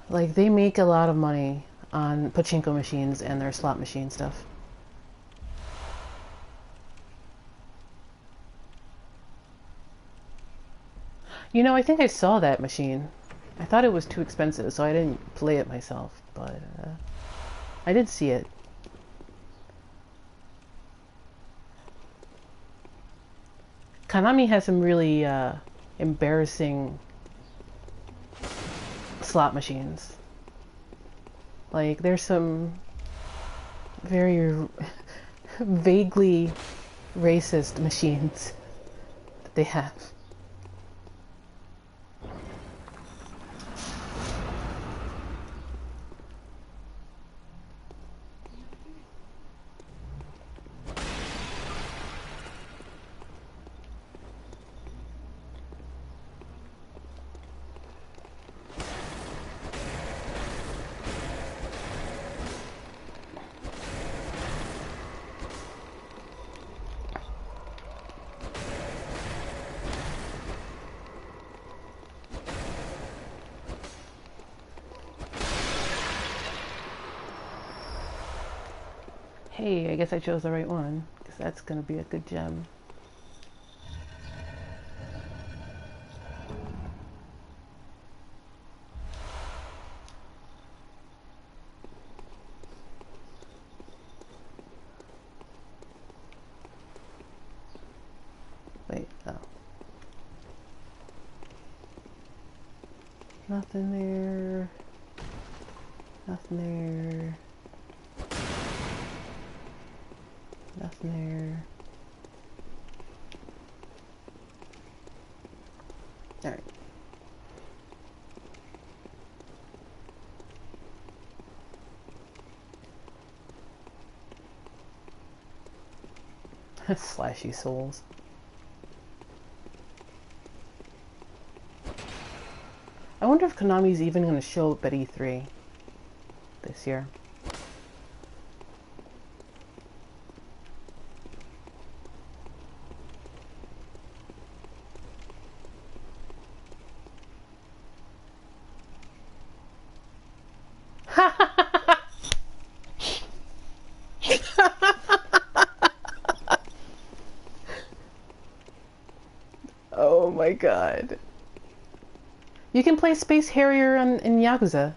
Like, they make a lot of money on pachinko machines and their slot machine stuff. You know, I think I saw that machine. I thought it was too expensive, so I didn't play it myself, but I did see it. Konami has some really embarrassing slot machines. Like, there's some very vaguely racist machines that they have. Hey, I guess I chose the right one, because that's going to be a good gem. Wait, oh. Nothing there. Nothing there. Nothing there. Alright. Slashy souls. I wonder if Konami's even going to show up at E3 this year. Oh my god. You can play Space Harrier in Yakuza.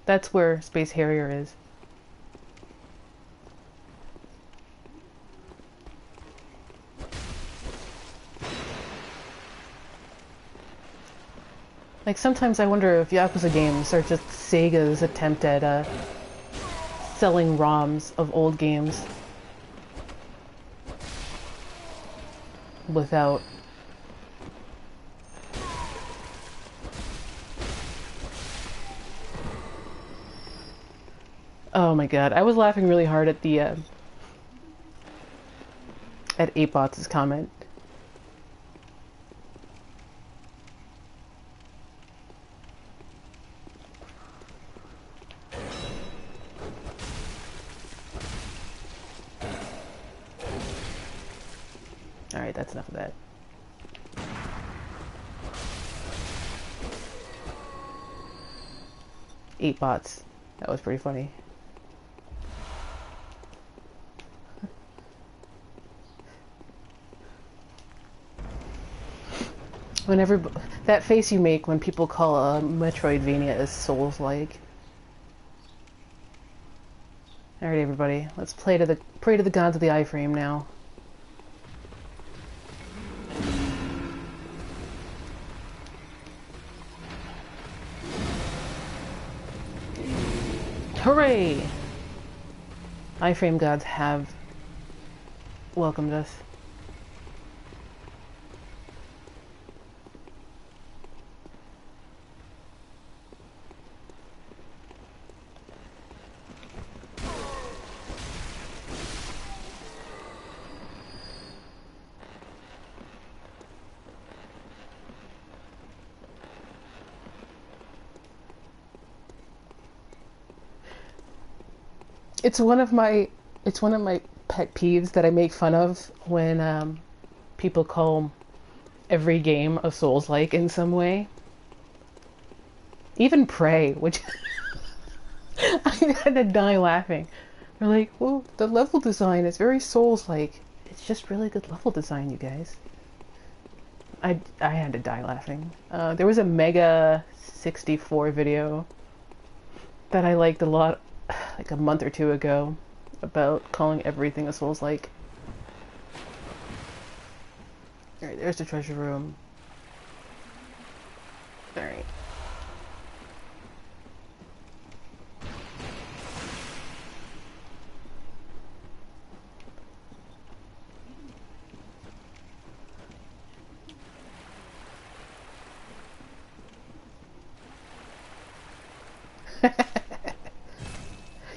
That's where Space Harrier is. Like, sometimes I wonder if Yakuza games are just Sega's attempt at selling ROMs of old games without... Oh my god, I was laughing really hard at the at 8bots' comment. Alright, that's enough of that. Eight bots. That was pretty funny. Whenever that face you make when people call a Metroidvania as Souls-like. All right, everybody, let's pray to the gods of the iframe now. Hooray! Iframe gods have welcomed us. It's one of my pet peeves that I make fun of when people call every game a Souls-like in some way. Even Prey, which I had to die laughing. They're like, well, the level design is very Souls-like. It's just really good level design, you guys. I had to die laughing. There was a Mega 64 video that I liked a lot, like a month or two ago, about calling everything a Souls-like. Alright, there's the treasure room. Alright.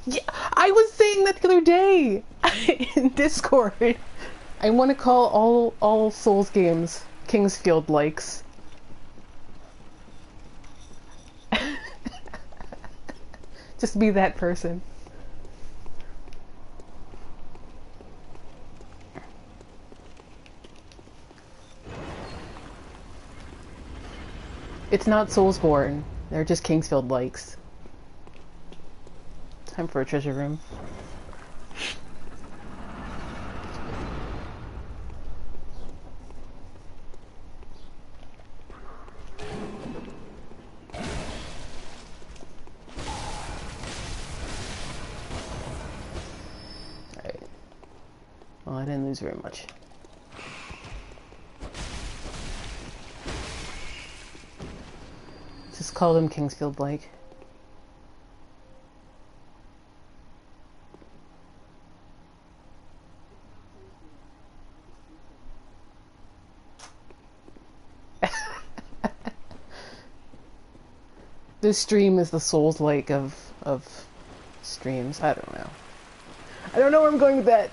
Yeah, I was saying that the other day in Discord. I want to call all Souls games Kingsfield likes. Just be that person. It's not Soulsborne. They're just Kingsfield likes. Time for a treasure room. Alright. Well, I didn't lose very much. Just call them Kingsfield like. This stream is the Souls-like of streams. I don't know. I don't know where I'm going with that.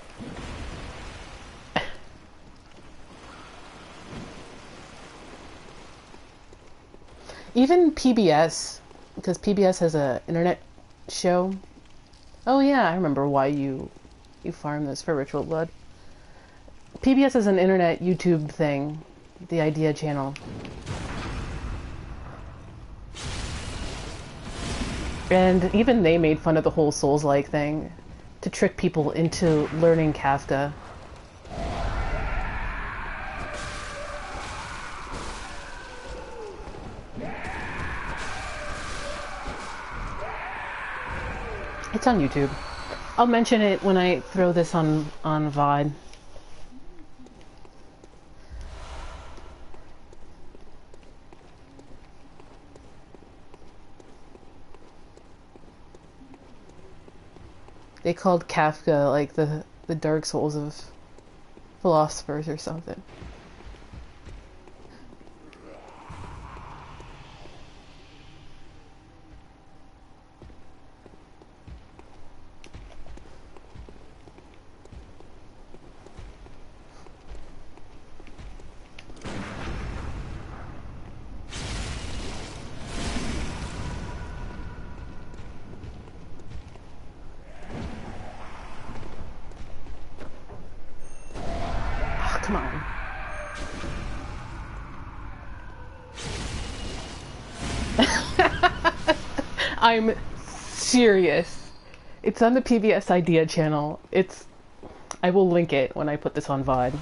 Even PBS, because PBS has a internet show. Oh yeah, I remember why you farm this for Ritual Blood. PBS has an internet YouTube thing, the Idea channel. And even they made fun of the whole Souls-like thing to trick people into learning Kafka. It's on YouTube. I'll mention it when I throw this on VOD. They called Kafka like the Dark Souls of philosophers or something. Come on. I'm serious. It's on the PBS Idea channel. I will link it when I put this on VOD.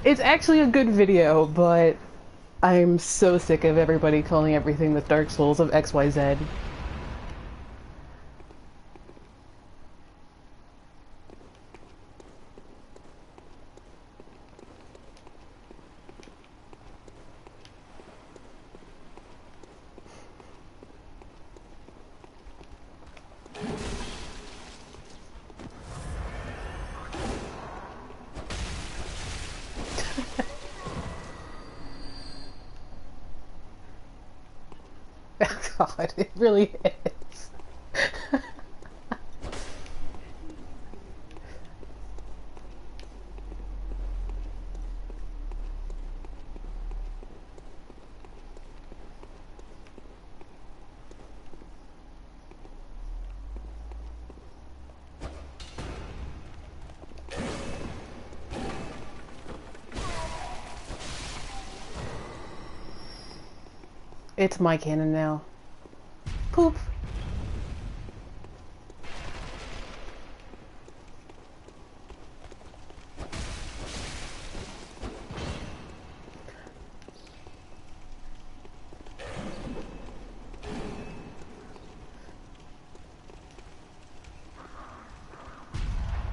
It's actually a good video, but I'm so sick of everybody calling everything the Dark Souls of XYZ. God, it really is. It's my cannon now. Poop.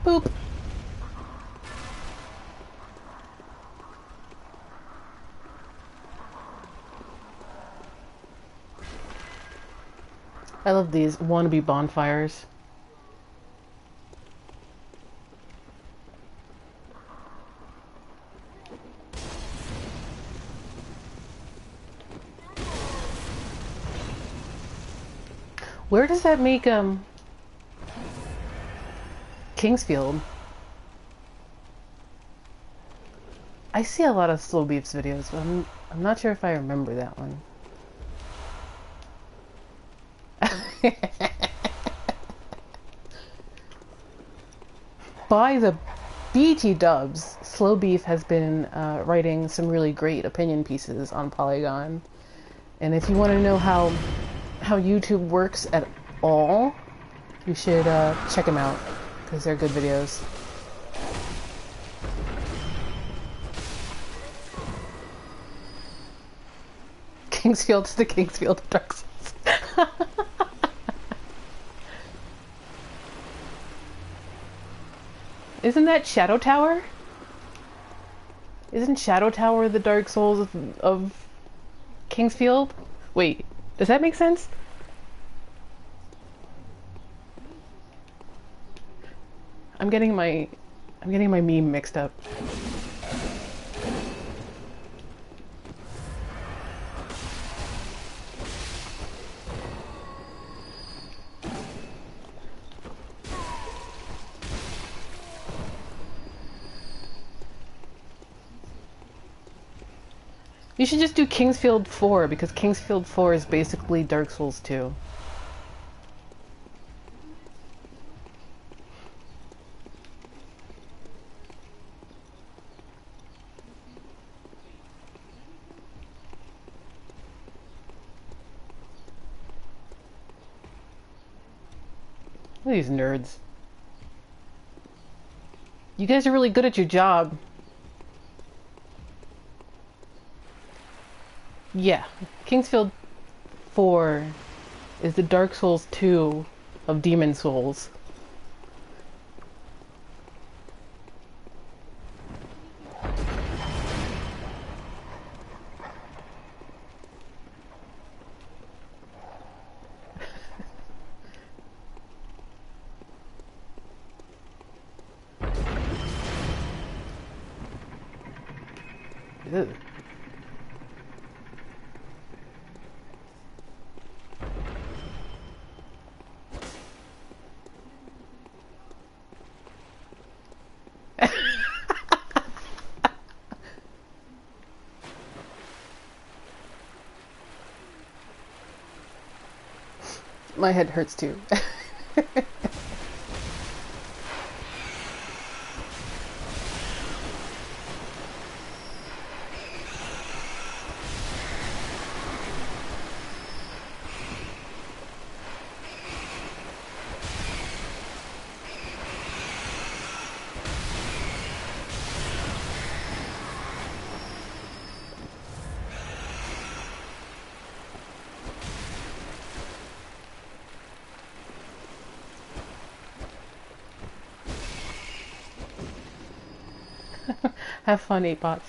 Boop. I love these wannabe bonfires. Where does that make Kingsfield? I see a lot of Slow Beef's videos, but I'm not sure if I remember that one. By the BT dubs, Slow Beef has been writing some really great opinion pieces on Polygon. And if you want to know how YouTube works at all, you should check them out, because they're good videos. Kingsfield to the Kingsfield of Dark Souls. Isn't that Shadow Tower? Isn't Shadow Tower the Dark Souls of Kingsfield? Wait, does that make sense? I'm getting my meme mixed up. You should just do Kingsfield 4, because Kingsfield 4 is basically Dark Souls 2. Look at these nerds. You guys are really good at your job. Yeah, Kingsfield 4 is the Dark Souls 2 of Demon Souls. Ew. My head hurts too. Have fun, 8bots.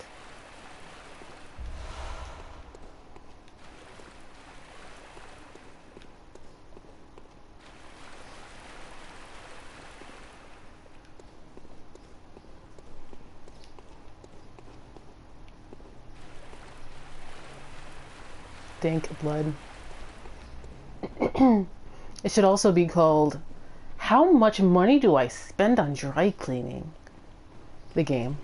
Dank blood. It should also be called How Much Money Do I Spend on Dry Cleaning? The game.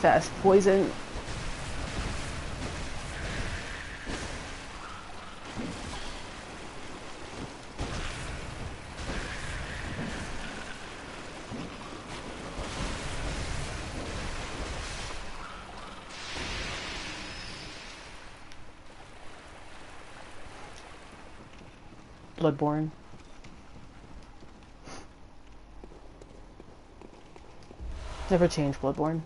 Fast poison. Bloodborne. Never changed Bloodborne.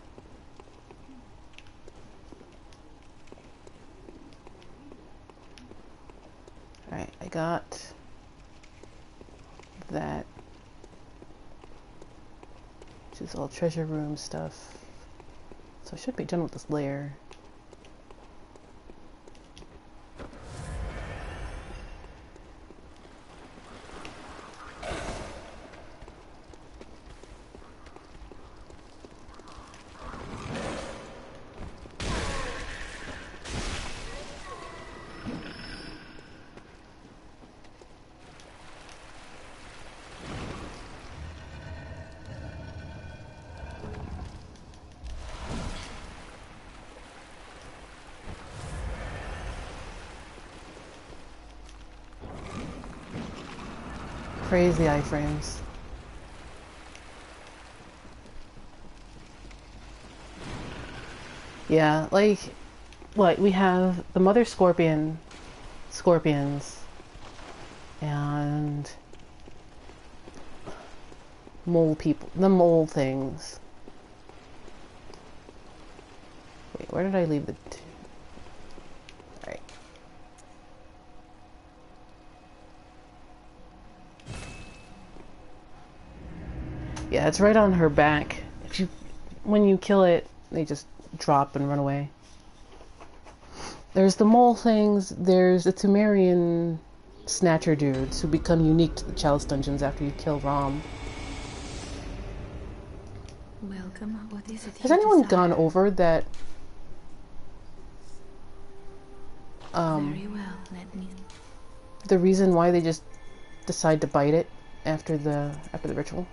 Alright, I got that. Which is all treasure room stuff. So I should be done with this layer. Crazy iframes. Yeah, like, what, we have the mother scorpions, and mole people, the mole things. Wait, where did I leave the two? Alright. Yeah, it's right on her back. When you kill it, they just drop and run away. There's the mole things, there's the Pthumerian snatcher dudes who become unique to the Chalice dungeons after you kill Rom. Welcome. What is it? Has anyone gone over that? Very well. Let me. The reason why they just decide to bite it after the ritual?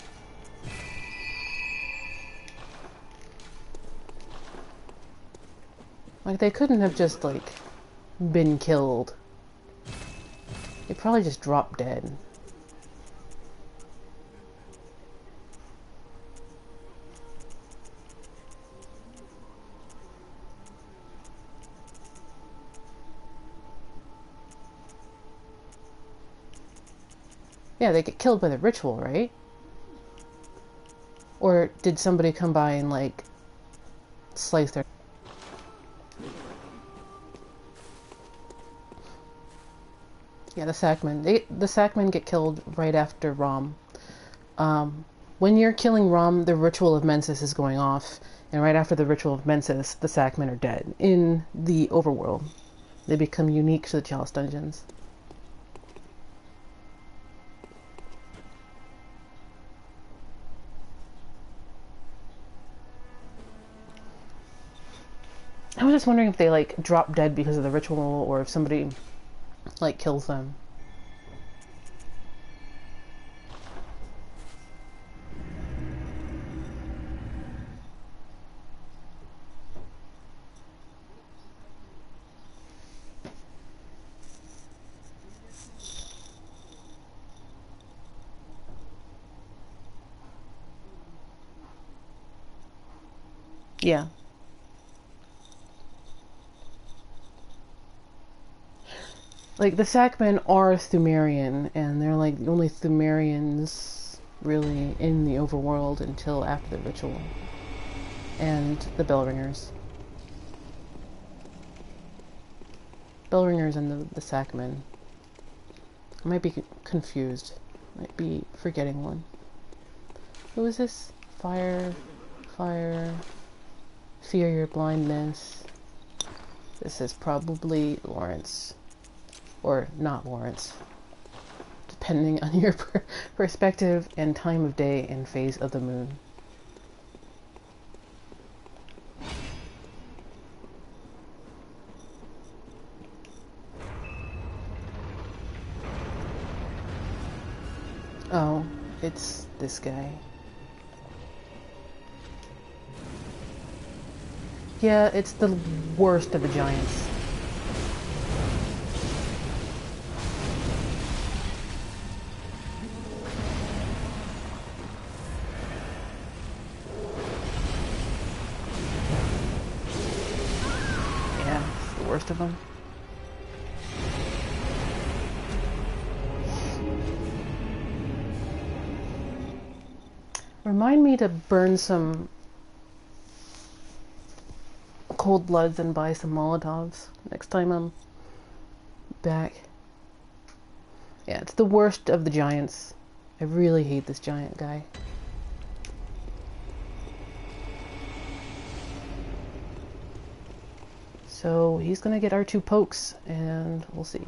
Like, they couldn't have just, like, been killed. They probably just dropped dead. Yeah, they get killed by the ritual, right? Or did somebody come by and, like, slice their... Yeah, the Sackmen. The Sackmen get killed right after Rom. When you're killing Rom, the ritual of Mensis is going off, and right after the ritual of Mensis, the Sackmen are dead. In the overworld, they become unique to the Chalice dungeons. I was just wondering if they, like, drop dead because of the ritual, or if somebody, like, kills them. Yeah. Like, the Sackmen are Pthumerian, and they're, like, the only Pthumerians really in the overworld until after the ritual. And the Bellringers. Bellringers and the Sackmen. I might be confused. Might be forgetting one. Who is this? Fire. Fear your blindness. This is probably Lawrence. Or not Lawrence. Depending on your perspective and time of day and phase of the moon. Oh, it's this guy. Yeah, it's the worst of the giants. Yeah, it's the worst of them. Remind me to burn some cold bloods and buy some Molotovs next time I'm back. Yeah, it's the worst of the giants. I really hate this giant guy. So he's gonna get our 2 pokes, and we'll see.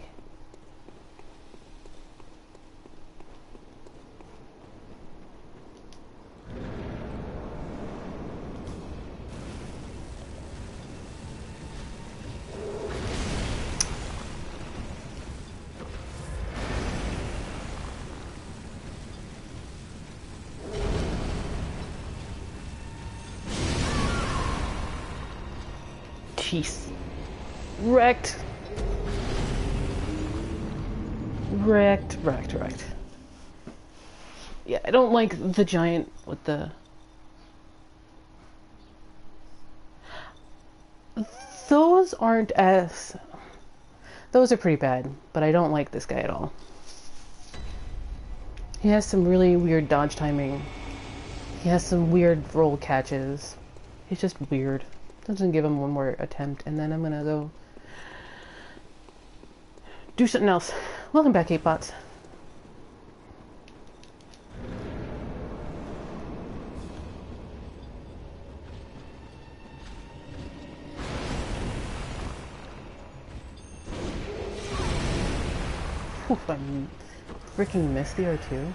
Jeez. Wrecked. Yeah, I don't like the giant with the... Those aren't as... Those are pretty bad, but I don't like this guy at all. He has some really weird dodge timing. He has some weird roll catches. He's just weird. Doesn't give him one more attempt, and then I'm gonna go do something else. Welcome back, 8bots. Oof, I freaking missed the R2.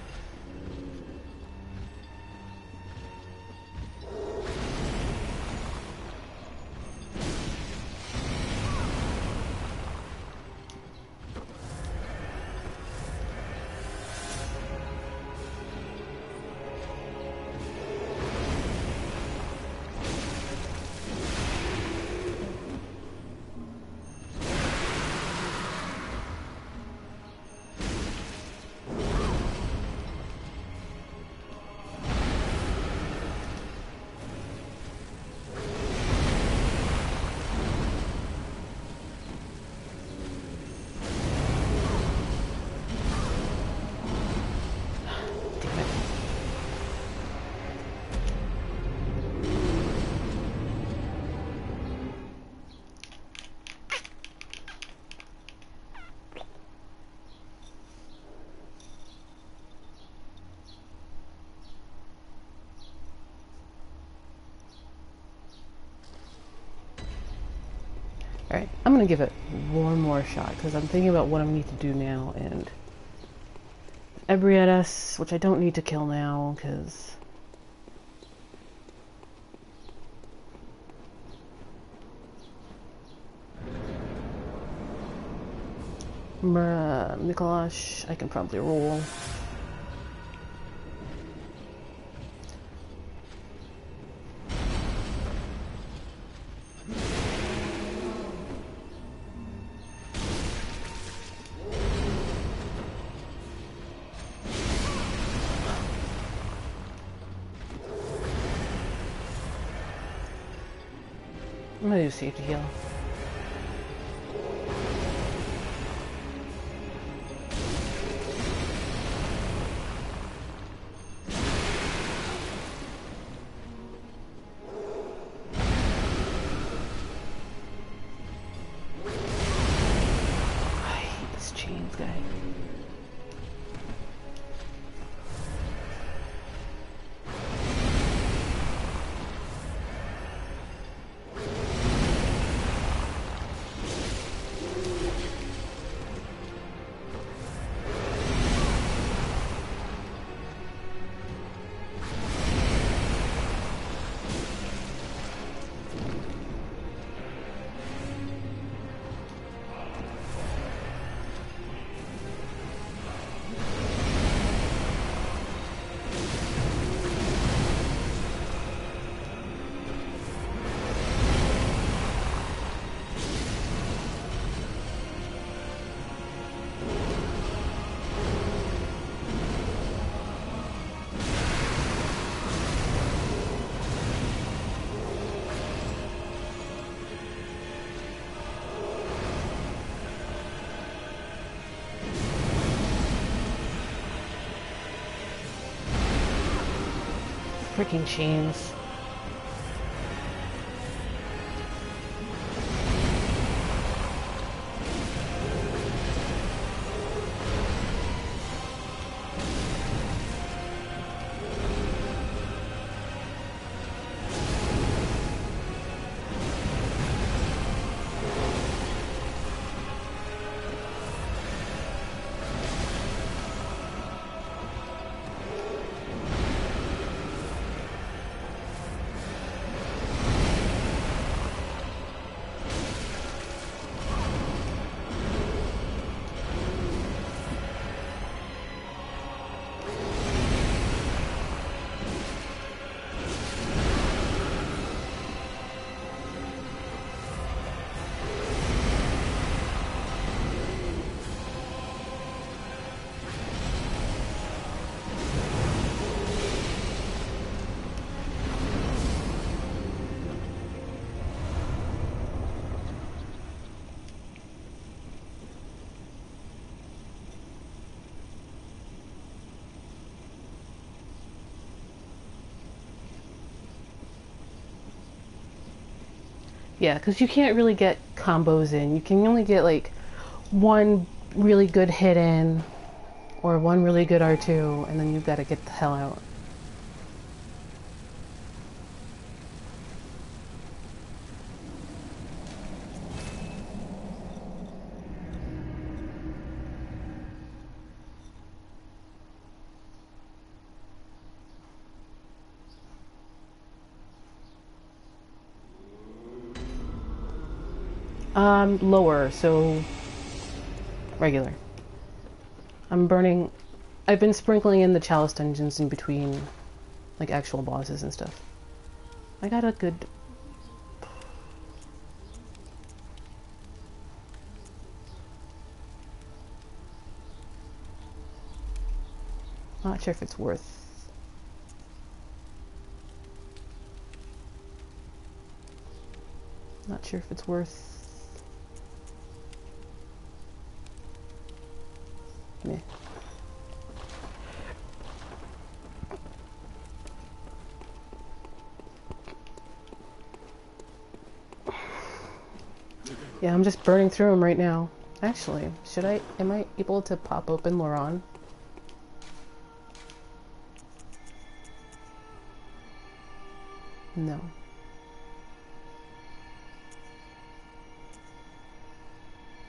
Alright, I'm gonna give it one more shot, because I'm thinking about what I need to do now, and Ebrietas, which I don't need to kill now, because... Mikolash, I can probably roll. I'm gonna do safety heal. I hate this chains guy. Freaking chains. Yeah, because you can't really get combos in. You can only get like one really good hit in or one really good R2, and then you've got to get the hell out. Lower, so regular. I've been sprinkling in the chalice dungeons in between, like, actual bosses and stuff. I got a good... Not sure if it's worth... Not sure if it's worth... Meh. Yeah, I'm just burning through them right now. Actually, am I able to pop open Loran? No.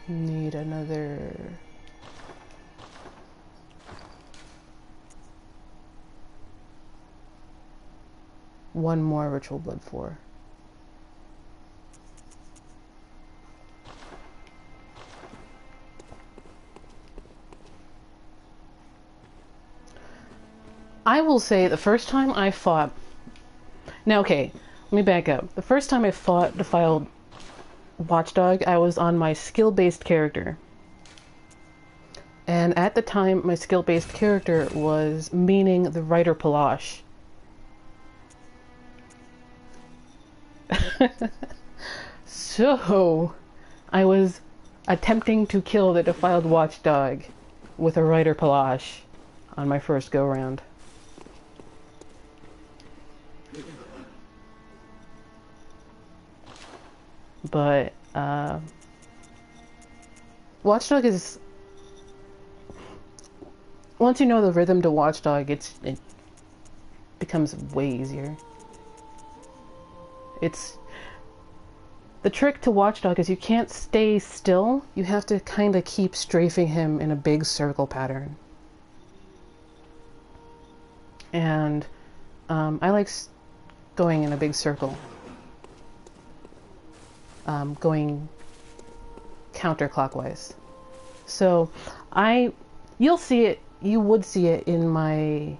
Need another... One more Ritual Blood 4. I will say the first time I fought... Now, okay, let me back up. The first time I fought Defiled Watchdog, I was on my skill-based character. And at the time, my skill-based character was meaning the Rider Palash. So, I was attempting to kill the Defiled Watchdog with a Rider Palash on my first go-round. But, Watchdog is... Once you know the rhythm to Watchdog, it becomes way easier. The trick to Watchdog is you can't stay still. You have to kind of keep strafing him in a big circle pattern. And I like going in a big circle. Going counterclockwise. So you'll see it, you would see it in my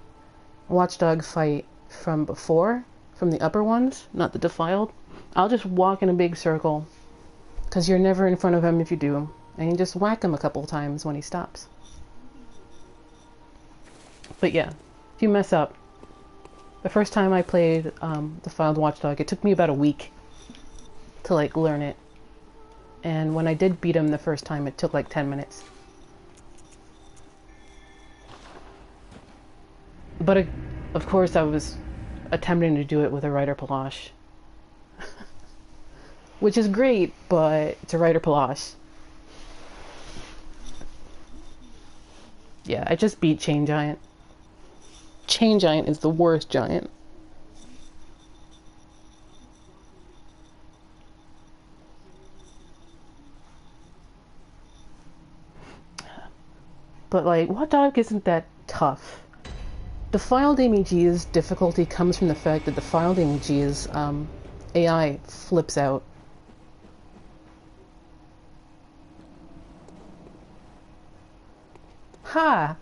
Watchdog fight from before, from the upper ones, not the Defiled. I'll just walk in a big circle, because you're never in front of him if you do, and you just whack him a couple times when he stops. But yeah, if you mess up, the first time I played Defiled Watchdog, it took me about a week to like learn it, and when I did beat him the first time, it took like 10 minutes. But of course I was attempting to do it with a Rider Palash. Which is great, but it's a Rider Palash. Yeah, I just beat Chain Giant. Chain Giant is the worst giant. But like, What Dog isn't that tough. Defiled MEG's difficulty comes from the fact that Defiled MEG's AI flips out. Ha!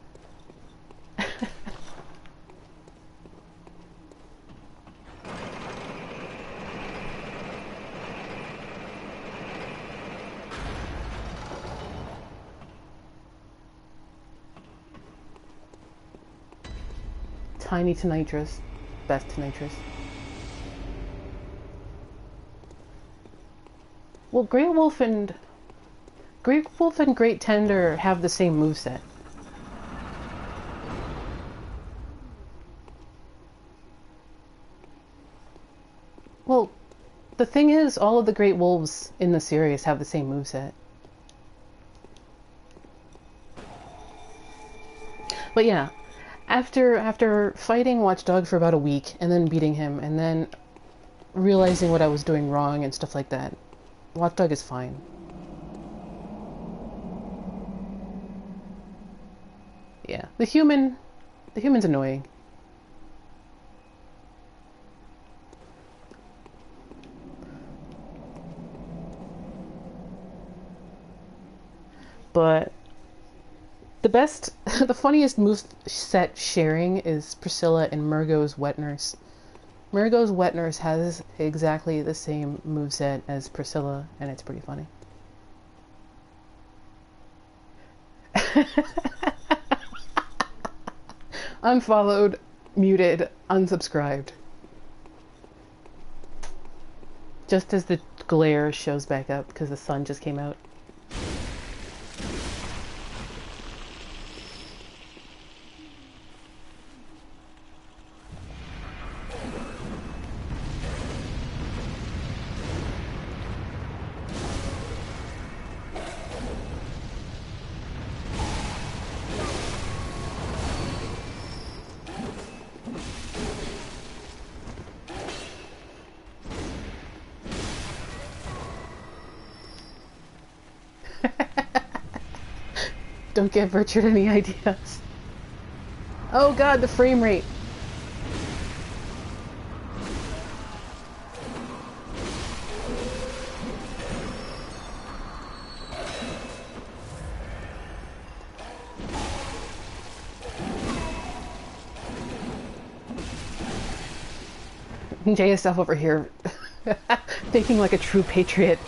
Tiny to nitrous. Best to nitrous. Well, Great Wolf and Great Tender have the same moveset. Well, the thing is, all of the Great Wolves in the series have the same moveset. But yeah, after fighting Watchdog for about a week, and then beating him, and then realizing what I was doing wrong and stuff like that, Watchdog is fine. Yeah, the human's annoying. But the funniest moveset sharing is Priscilla and Murgo's Wet Nurse. Murgo's Wet Nurse has exactly the same moveset as Priscilla, and it's pretty funny. Unfollowed, muted, unsubscribed. Just as the glare shows back up because the sun just came out. Don't give Richard any ideas. Oh god, the frame rate. JSF over here thinking like a true patriot.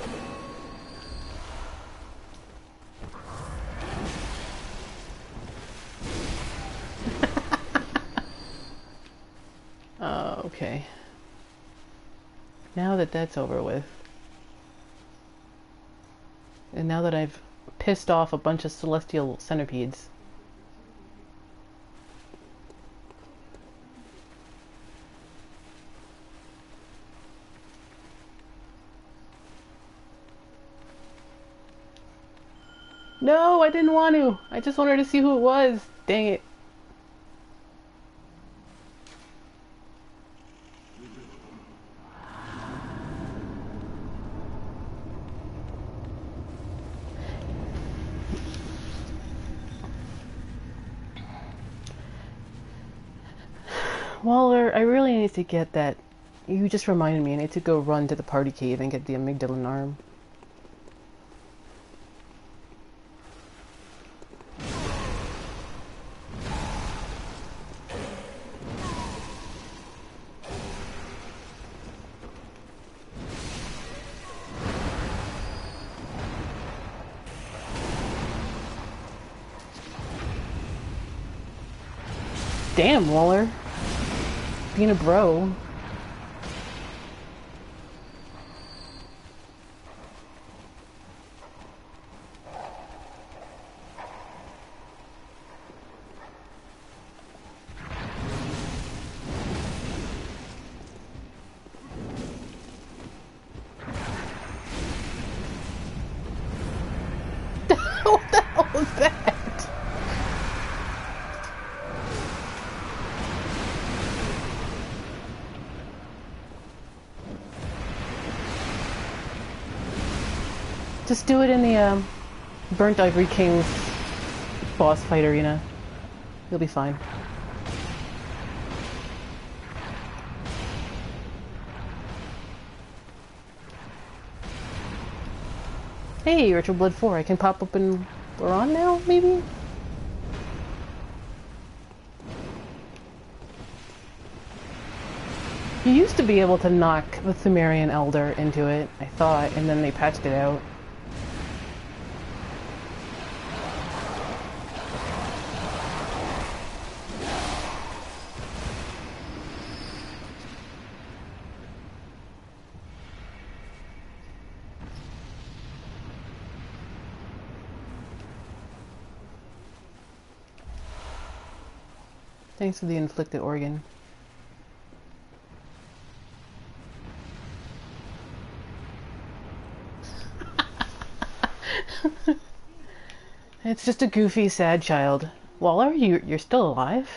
Okay. Now that that's over with, and now that I've pissed off a bunch of celestial centipedes, no, I didn't want to. I just wanted to see who it was. Dang it. Waller, I really need to get that. You just reminded me, I need to go run to the party cave and get the amygdalin arm. Damn, Waller. Being a bro. What the hell was that? Just do it in the Burnt Ivory King's boss fight arena. You'll be fine. Hey, Retro Blood 4, I can pop up in Laron now, maybe? You used to be able to knock the Pthumerian Elder into it, I thought, and then they patched it out. Thanks for the inflicted organ. It's just a goofy, sad child. Waller, you're still alive?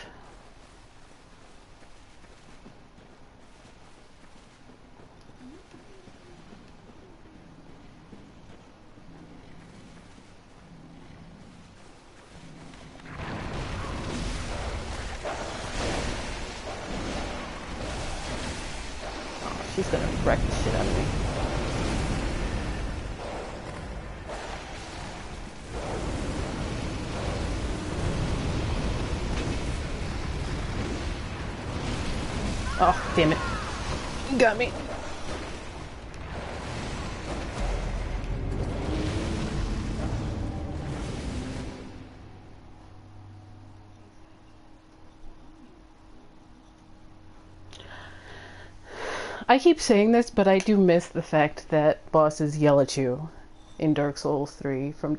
She's gonna wreck the shit out of me. Oh, damn it. You got me. I keep saying this, but I do miss the fact that bosses yell at you in Dark Souls 3 from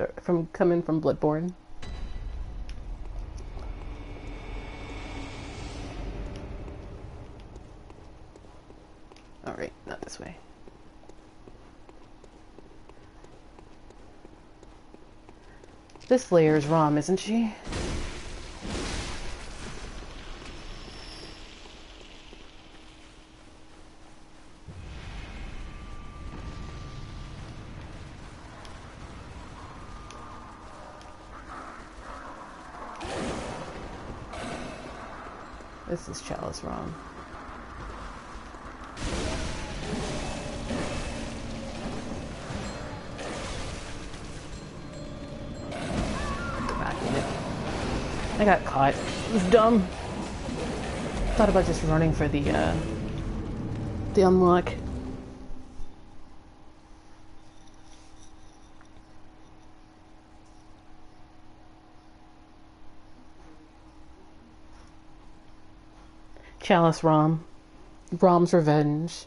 coming from Bloodborne. Alright, not this way. This layer's Rom, isn't she? This is Chalice Rom. I got caught. It was dumb. Thought about just running for the unlock. Chalice Rom. Rom's Revenge.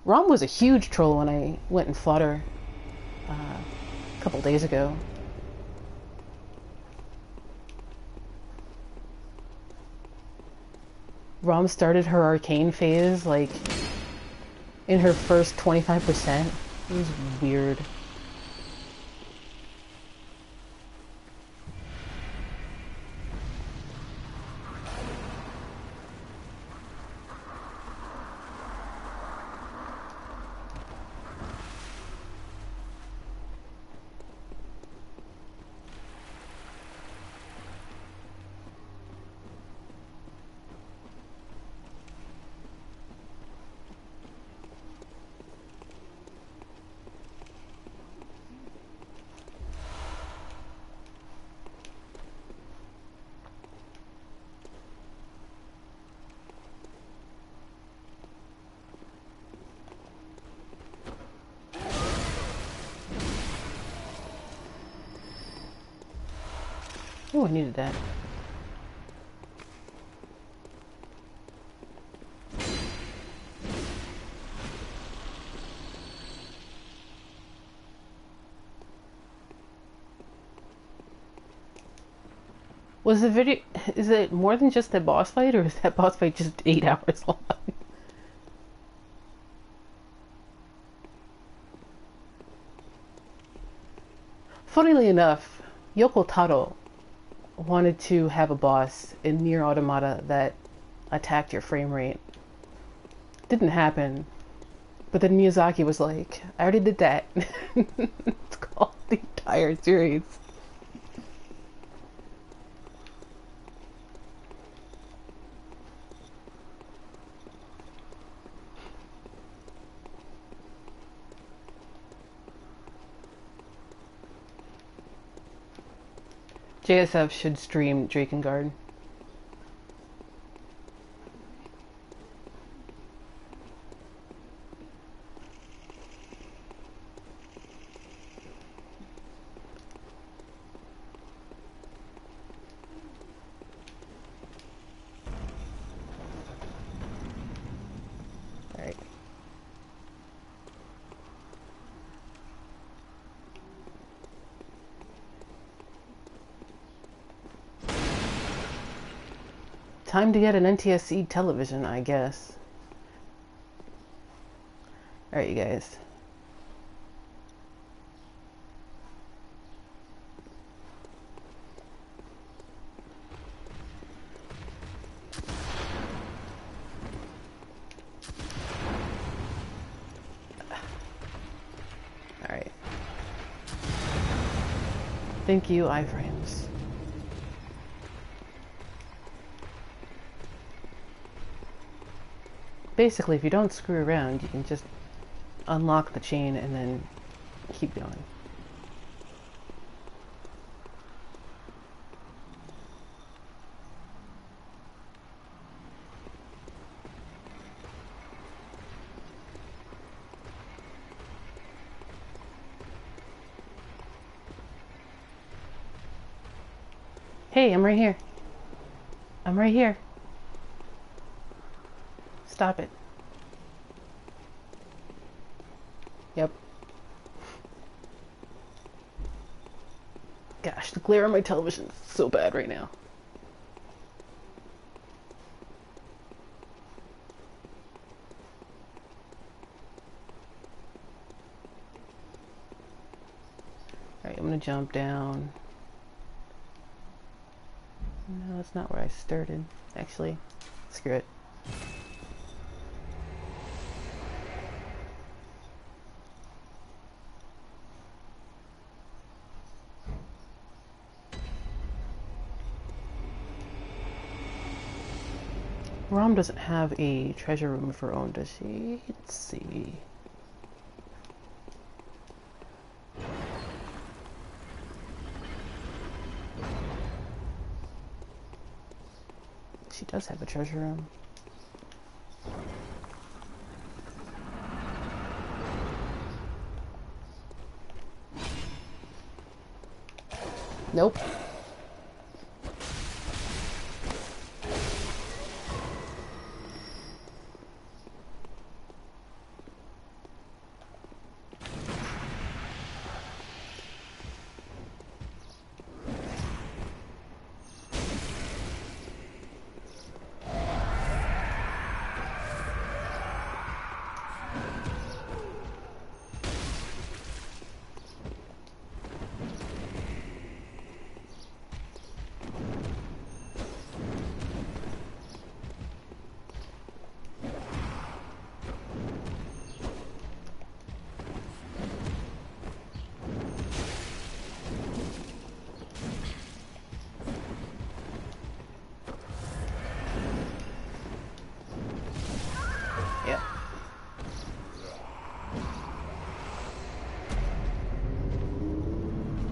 Rom was a huge troll when I went and fought her a couple days ago. Rom started her arcane phase, like, in her first 25%. It was weird. Oh, I needed that. Was the video... Is it more than just that boss fight, or is that boss fight just 8 hours long? Funnily enough, Yoko Taro wanted to have a boss in Nier Automata that attacked your frame rate. Didn't happen. But then Miyazaki was like, I already did that. It's called the entire series. JSF should stream Drakengard. Alright. Time to get an NTSC television, I guess. Alright, you guys. Alright. Thank you, iframes. Basically, if you don't screw around, you can just unlock the chain and then keep going. Hey, I'm right here. I'm right here. Stop it. Yep. Gosh, the glare on my television is so bad right now. Alright, I'm gonna jump down. No, that's not where I started. Actually, screw it. Rom doesn't have a treasure room of her own, does she? Let's see. She does have a treasure room. Nope.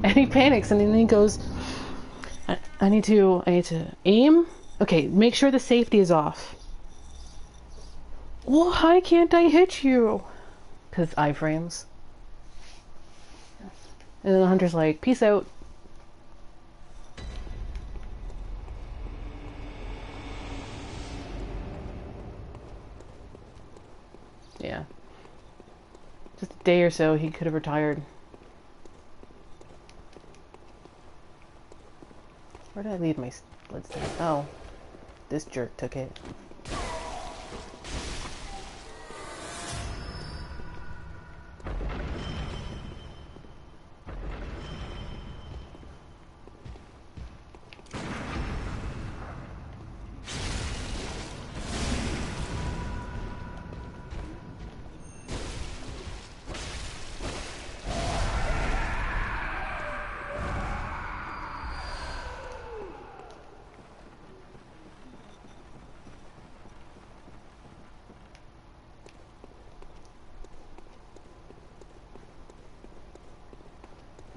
And he panics and then he goes, I need to aim. Okay, make sure the safety is off. Why can't I hit you? Because iframes. And then the hunter's like, peace out. Yeah. Just a day or so, he could have retired. Where did I leave my bloodstone? Oh, this jerk took it.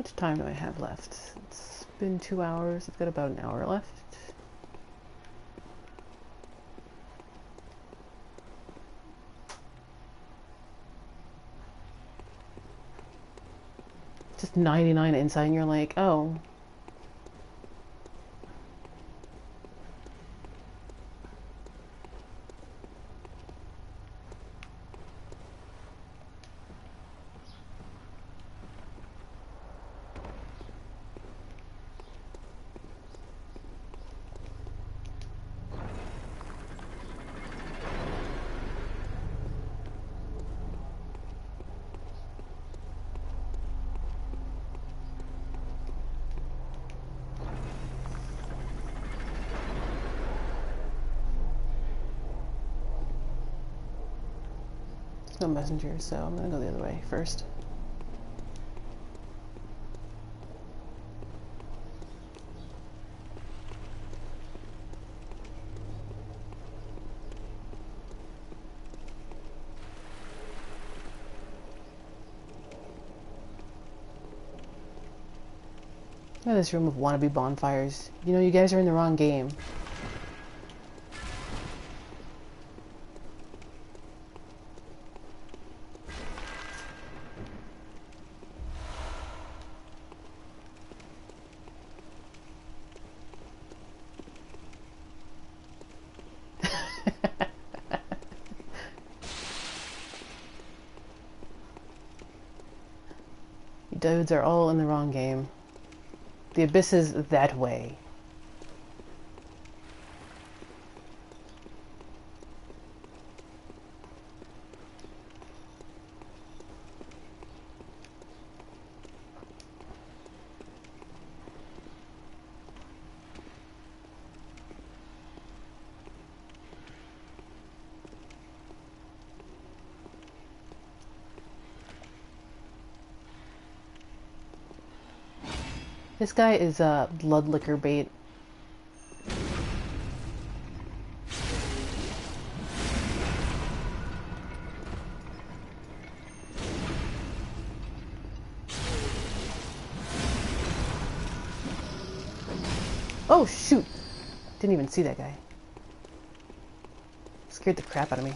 much time do I have left? It's been 2 hours. I've got about an hour left. Just 99 insight and you're like, oh. No messenger, so I'm gonna go the other way first. Look at this room of wannabe bonfires. You know, you guys are in the wrong game. Dudes are all in the wrong game. The abyss is that way. This guy is blood liquor bait. Oh shoot! Didn't even see that guy. Scared the crap out of me.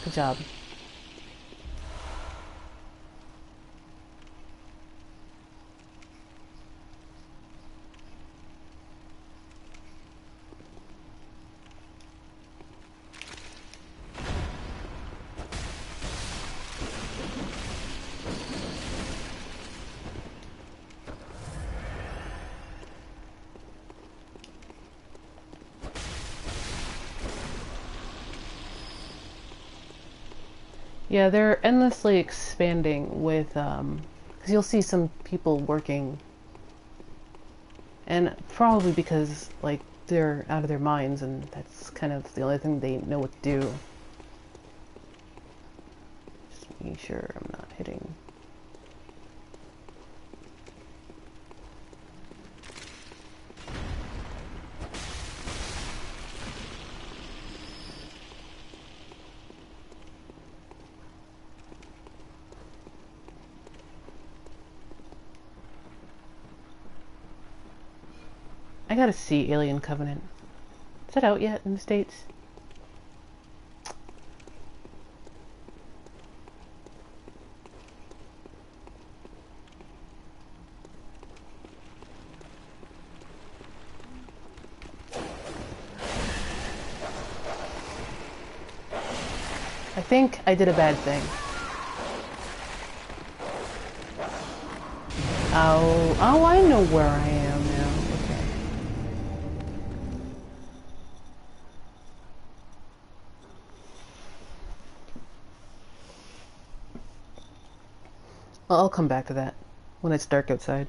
Good job. Yeah, they're endlessly expanding with, because you'll see some people working, and probably because, like, they're out of their minds, and that's kind of the only thing they know what to do. Just making sure I'm not hitting. I gotta see Alien Covenant. Is that out yet in the States? I think I did a bad thing. Oh, I know where I am now. Okay. I'll come back to that when it's dark outside.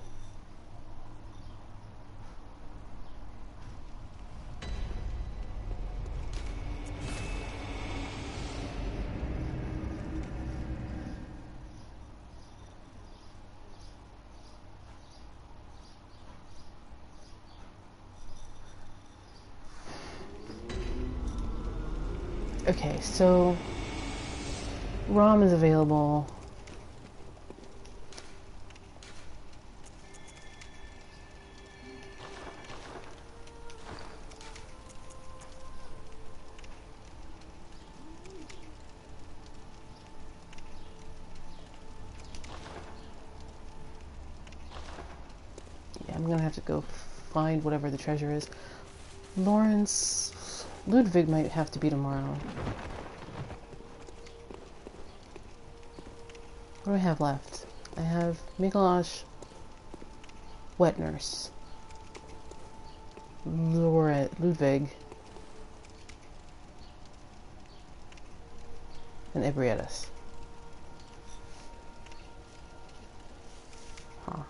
Okay, so Rom is available. Yeah, I'm gonna have to go find whatever the treasure is. Lawrence... Ludwig might have to be tomorrow. What do I have left? I have Mikolash, Wet Nurse, Ludwig, and Ebrietas. Huh.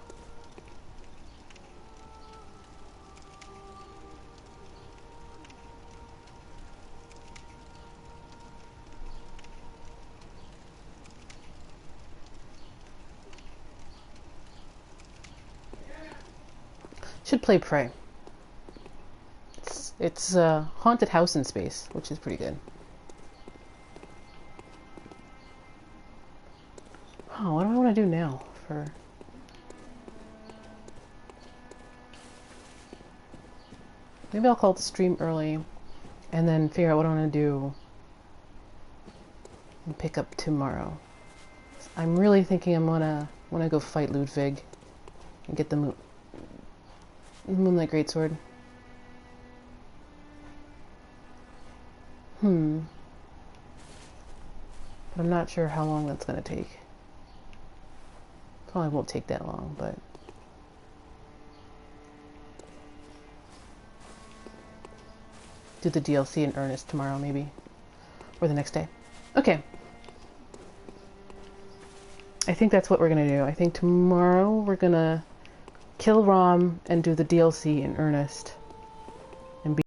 Should play Prey. It's a haunted house in space, which is pretty good. Oh, what do I want to do now for... Maybe I'll call it the stream early and then figure out what I want to do and pick up tomorrow. I'm really thinking I'm gonna go fight Ludwig and get the Moonlight Greatsword. But I'm not sure how long that's gonna take. Probably won't take that long, but... do the DLC in earnest tomorrow, maybe. Or the next day. Okay. I think that's what we're gonna do. I think tomorrow we're gonna kill Rom and do the DLC in earnest.